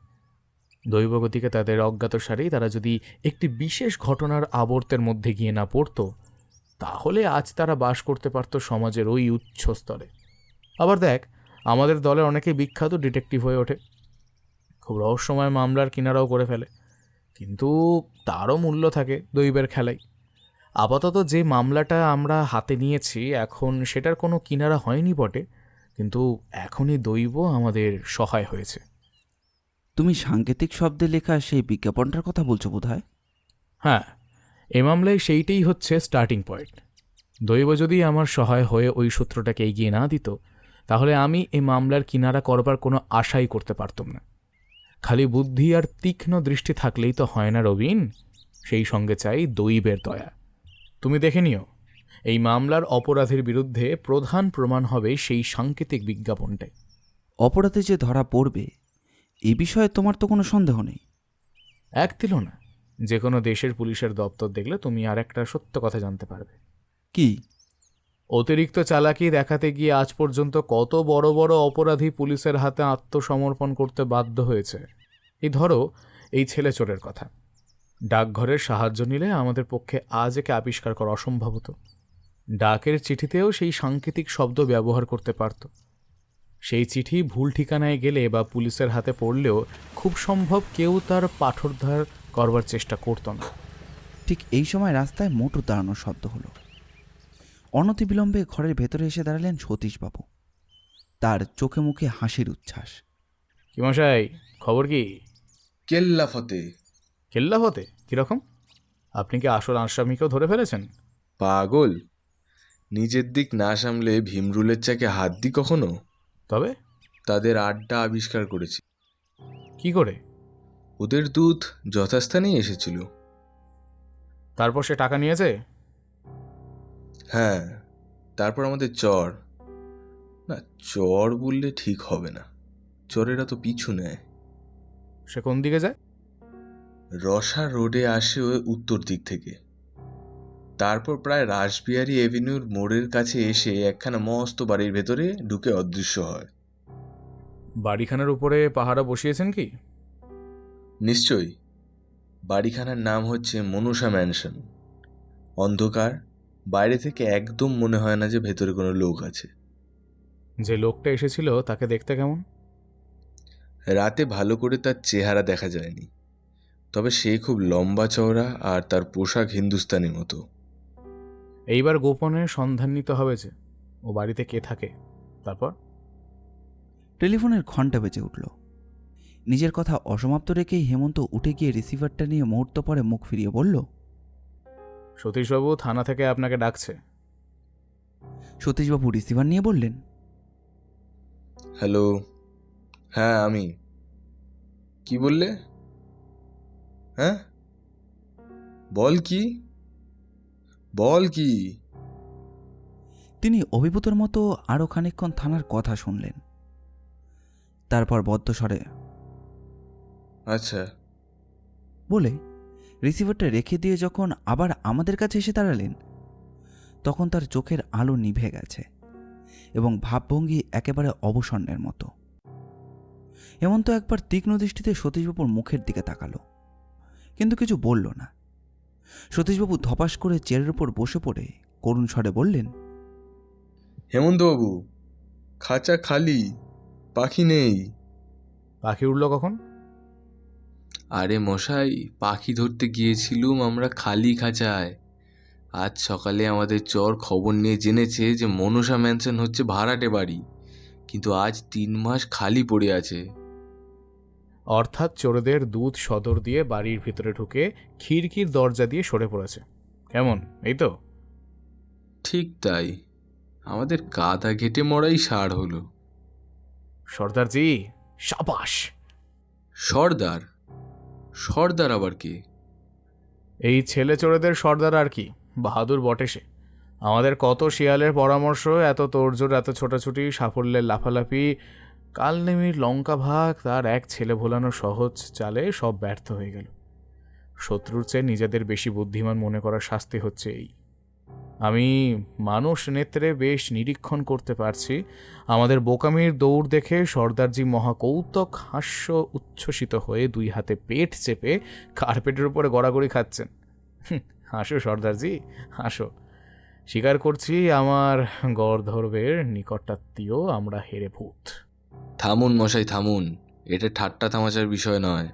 দৈবগতিকে তাদের অজ্ঞাতসারেই তারা যদি একটি বিশেষ ঘটনার আবর্তের মধ্যে গিয়ে না পড়ত, তাহলে আজ তারা বাস করতে পারত সমাজের ওই উচ্চ স্তরে। আবার দেখ, আমাদের দলে অনেকেই বিখ্যাত ডিটেকটিভ হয়ে ওঠে, খুব রহস্যময় মামলার কিনারাও করে ফেলে, কিন্তু তারও মূল্য থাকে দৈবের খেলায়। আপাতত যে মামলাটা আমরা হাতে নিয়েছি এখন সেটার কোনো কিনারা হয়নি বটে, কিন্তু এখনই দৈব আমাদের সহায় হয়েছে। তুমি সাংকেতিক শব্দে লেখা সেই বিজ্ঞাপনটার কথা বলছো বোধহয়? হ্যাঁ, এ মামলায় সেইটাই হচ্ছে স্টার্টিং পয়েন্ট। দৈব যদি আমার সহায় হয়ে ওই সূত্রটাকে এগিয়ে না দিত, তাহলে আমি এই মামলার কিনারা করবার কোনো আশাই করতে পারতাম না। খালি বুদ্ধি আর তীক্ষ্ণ দৃষ্টি থাকলেই তো হয় না রবিন, সেই সঙ্গে চাই দৈবের দয়া। তুমি দেখে নিও, এই মামলার অপরাধীর বিরুদ্ধে প্রধান প্রমাণ হবে সেই সাংকেতিক বিজ্ঞাপনটাই। অপরাধে যে ধরা পড়বে এ বিষয়ে তোমার তো কোনো সন্দেহ নেই? এক দিল না, যে কোনো দেশের পুলিশের দপ্তর দেখলে তুমি আর একটা সত্য কথা জানতে পারবে। কি? অতিরিক্ত চালাকি দেখাতে গিয়ে আজ পর্যন্ত কত বড় বড় অপরাধী পুলিশের হাতে আত্মসমর্পণ করতে বাধ্য হয়েছে। এই ধরো এই ছেলে চোরের কথা, ডাকঘরের সাহায্য নিলে আমাদের পক্ষে আজ একে আবিষ্কার করা অসম্ভব হতো। ডাকের চিঠিতেও সেই সাংকেতিক শব্দ ব্যবহার করতে পারত। সেই চিঠি ভুল ঠিকানায় গেলে বা পুলিশের হাতে পড়লেও খুব সম্ভব কেউ তার পাঠোদ্ধার করবার চেষ্টা করত না। ঠিক এই সময় রাস্তায় মোটর দাঁড়ানোর শব্দ হলো। অনতিবিলম্বে ঘরের ভেতরে এসে দাঁড়ালেন সতীশবাবু। তার চোখে মুখে হাসির উচ্ছ্বাস। কি মশাই, খবর কি? কেল্লা ফতে। কেল্লা হতে কিরকম? আপনি কি আসল আসামিকেও ধরে ফেলেছেন? পাগল, নিজের দিক না সামলে ভীমরুলের চাকে হাত দি কখনো? তবে তাদের আড্ডা আবিষ্কার করেছি। কি করে? ওদের দুধ যথাস্থানেই এসেছিল। তারপর সে টাকা নিয়েছে? হ্যাঁ, তারপর আমাদের চর, না চর বললে ঠিক হবে না, চরেরা তো পিছু নেয়। সে কোন দিকে যায়? রসা রোডে আসে ওই উত্তর দিক থেকে। তারপর প্রায় রাসবিহারী এভিনিউর মোড়ের কাছে এসে একখানা মস্ত বাড়ির ভেতরে ঢুকে অদৃশ্য হয়। বাড়িখানার উপরে পাহারা বসিয়েছেন কি? নিশ্চয়ই। বাড়িখানার নাম হচ্ছে মনসা ম্যানশন। অন্ধকার, বাইরে থেকে একদম মনে হয় না যে ভেতরে কোনো লোক আছে। যে লোকটা এসেছিল তাকে দেখতে কেমন? রাতে ভালো করে তার চেহারা দেখা যায়নি, তবে সে খুব লম্বা চওড়া আর তার পোশাক হিন্দুস্তানি মতো। এইবার গোপনে সন্ধান নিতে হবে যে ও বাড়িতে কে থাকে। তারপর টেলিফোনের ঘণ্টা বেজে উঠল। নিজের কথা অসমাপ্ত রেখেই হেমন্ত উঠে গিয়ে রিসিভারটা নিয়ে মুহূর্ত পরে মুখ ফিরিয়ে বলল, সতীশবাবু থানা থেকে আপনাকে ডাকছে। সতীশবাবু রিসিভার নিয়ে বললেন, হ্যালো, হ্যাঁ আমি। কি বললে? হ্যাঁ, বল কি, বল কি? তিনি অভিভূতর মতো আরও খানিকক্ষণ থানার কথা শুনলেন। তারপর বদ্ধস্বরে আচ্ছা। বলে রিসিভারটা রেখে দিয়ে যখন আবার আমাদের কাছে এসে দাঁড়ালেন, তখন তার চোখের আলো নিভে গেছে এবং ভাবভঙ্গি একেবারে অবসন্নের মতো। হেমন্ত একবার তীক্ষ্ণ দৃষ্টিতে সতীশবাবুর মুখের দিকে তাকালো, কিন্তু কিছু বলল না। সতীশবাবু ধপাস করে চেয়ারের উপর বসে পড়ে করুণ স্বরে বললেন, হেমন্তবাবু, খাঁচা খালি, পাখি নেই। পাখি উঠল কখন? আরে মশাই, পাখি ধরতে গিয়েছিলুম আমরা খালি খাঁচায়। আজ সকালে আমাদের চর খবর নিয়ে জেনেছে যে মনসা ম্যানশন হচ্ছে ভাড়াটে বাড়ি, কিন্তু আজ 3 মাস খালি পড়ে আছে। অর্থাৎ চোরদের দুধ সদর দিয়ে বাড়ির ভিতরে ঢুকে খিড়কির দরজা দিয়ে সরে পড়েছে। কেমন, এই তো? ঠিক তাই, আমাদের কাদা ঘেটে মরাই সার হলো। সর্দারজি, সাবাস! সর্দার? সর্দার আবার কে? এই ছেলে চোরেদের সর্দার আর কি, বাহাদুর বটে সে। আমাদের কত শিয়ালের পরামর্শ, এত তোড়জোড়, এত ছোটাছুটি, সাফল্যের লাফালাফি, কালনেমির লঙ্কা ভাগ, তার এক ছেলে ভোলানো সহজ চালে সব ব্যর্থ হয়ে গেল। শত্রুর চেয়ে নিজেদের বেশি বুদ্ধিমান মনে করার শাস্তি হচ্ছে এই। আমি মানুষ নেত্রে বেশ নিরীক্ষণ করতে পারছি আমাদের বোকামির দৌড় দেখে সর্দারজি মহাকৌতুক হাস্য উচ্ছ্বসিত হয়ে 2 হাতে পেট চেপে কার্পেটের উপরে গড়াগড়ি খাচ্ছেন। হাসো সর্দারজি, হাসো। স্বীকার করছি আমার গর্ধর্বের নিকটাত্মীয় আমরা হেরে ভূত। থামুন মশাই, থামুন। এটা ঠাট্টা তামাশার বিষয় নয়।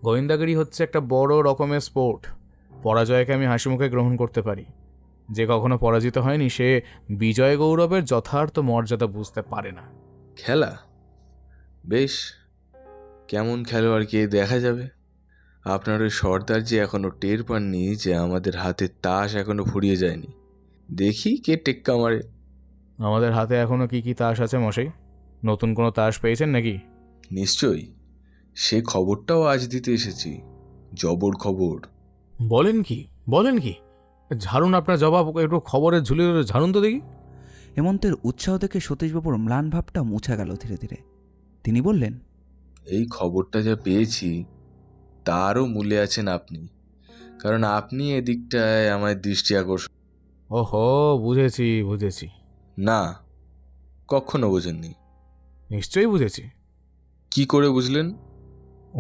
গোয়েন্দাগিরি হচ্ছে একটা বড় রকমের স্পোর্ট। পরাজয়কে আমি হাসি মুখে গ্রহণ করতে পারি। যে কখনো পরাজিত হয়নি সে বিজয় গৌরবের যথার্থ মর্যাদা বুঝতে পারে না। খেলা? বেশ, কেমন খেলোয়াড় কে দেখা যাবে। আপনার ওই সর্দার যে এখনো টের পাননি যে আমাদের হাতের তাস এখনো ফুরিয়ে যায়নি। দেখি কে টেক্কা মারে। আমাদের হাতে এখনো কি কি তাস আছে মশাই? নতুন কোনো তাস পেয়েছেন নাকি? নিশ্চয়ই, সে খবরটাও আজ দিতে এসেছি। জবর খবর। বলেন কি? ঝাড়ুন আপনার জবাব, একটু খবরের ঝুলি ঝাড়ুন তো দেখি। হেমন্তের উৎসাহ দেখে সতীশবাবুর ম্লান ভাবটা মুছে গেল ধীরে ধীরে। তিনি বললেন, এই খবরটা যা পেয়েছি তারও মূল্যে আছেন আপনি, কারণ আপনি এদিকটায় আমার দৃষ্টি আকর্ষণ। ওহো, বুঝেছি। না, কখনো বোঝেননি। নিশ্চয়ই বুঝেছি। কি করে বুঝলেন?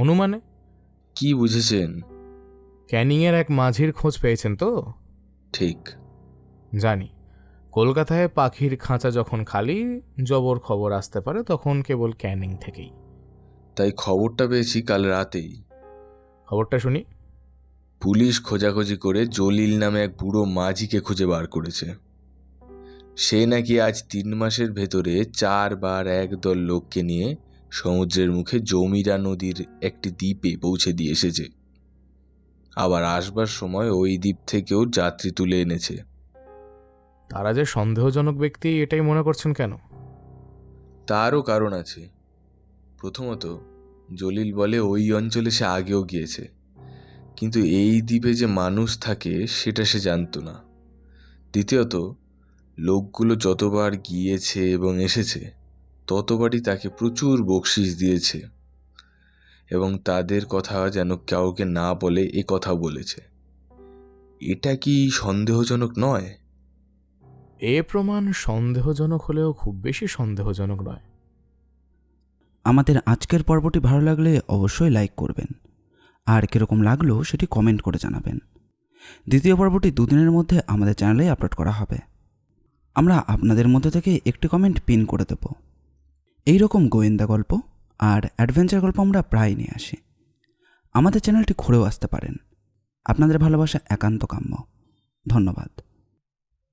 অনুমানে। কি বুঝেছেন? ক্যানিংয়ের এক মাঝির খোঁজ পেয়েছেন তো? ঠিক। জানি, কলকাতায় পাখির খাঁচা যখন খালি জবর খবর আসতে পারে তখন কেবল ক্যানিং থেকেই। তাই খবরটা পেয়েছি কাল রাতেই। খবরটা শুনি। পুলিশ খোঁজাখুঁজি করে জলিল নামে এক বুড়ো মাঝিকে খুঁজে বার করেছে। সে নাকি আজ 3 মাসের ভেতরে 4 বার একদল লোককে নিয়ে সমুদ্রের মুখে জমিরা নদীর একটি দ্বীপে পৌঁছে দিয়ে এসেছে। আবার আসবার সময় ওই দ্বীপ থেকেও যাত্রী তুলে এনেছে। তারা যে সন্দেহজনক ব্যক্তি এটাই মনে করছেন কেন? তারও কারণ আছে। প্রথমত, জলিল বলে ওই অঞ্চলে সে আগেও গিয়েছে, কিন্তু এই দ্বীপে যে মানুষ থাকে সেটা সে জানতো না। দ্বিতীয়ত, লোকগুলো যতবার গিয়েছে এবং এসেছে ততবারই তাকে প্রচুর বকশিশ দিয়েছে এবং তাদের কথা যেন কাউকে না বলে এ কথা বলেছে। এটা কি সন্দেহজনক নয়? এ প্রমাণ সন্দেহজনক হলেও খুব বেশি সন্দেহজনক নয়। আমাদের আজকের পর্বটি ভালো লাগলে অবশ্যই লাইক করবেন, আর কীরকম লাগলো সেটি কমেন্ট করে জানাবেন। দ্বিতীয় পর্বটি 2 দিনের মধ্যে আমাদের চ্যানেলে আপলোড করা হবে। আমরা আপনাদের মধ্যে থেকে একটি কমেন্ট পিন করে দেব। এই রকম গোয়েন্দা গল্প আর অ্যাডভেঞ্চার গল্প আমরা প্রায় নিয়ে আসি। আমাদের চ্যানেলটি ঘুরেও আসতে পারেন। আপনাদের ভালোবাসা একান্ত কাম্য। ধন্যবাদ।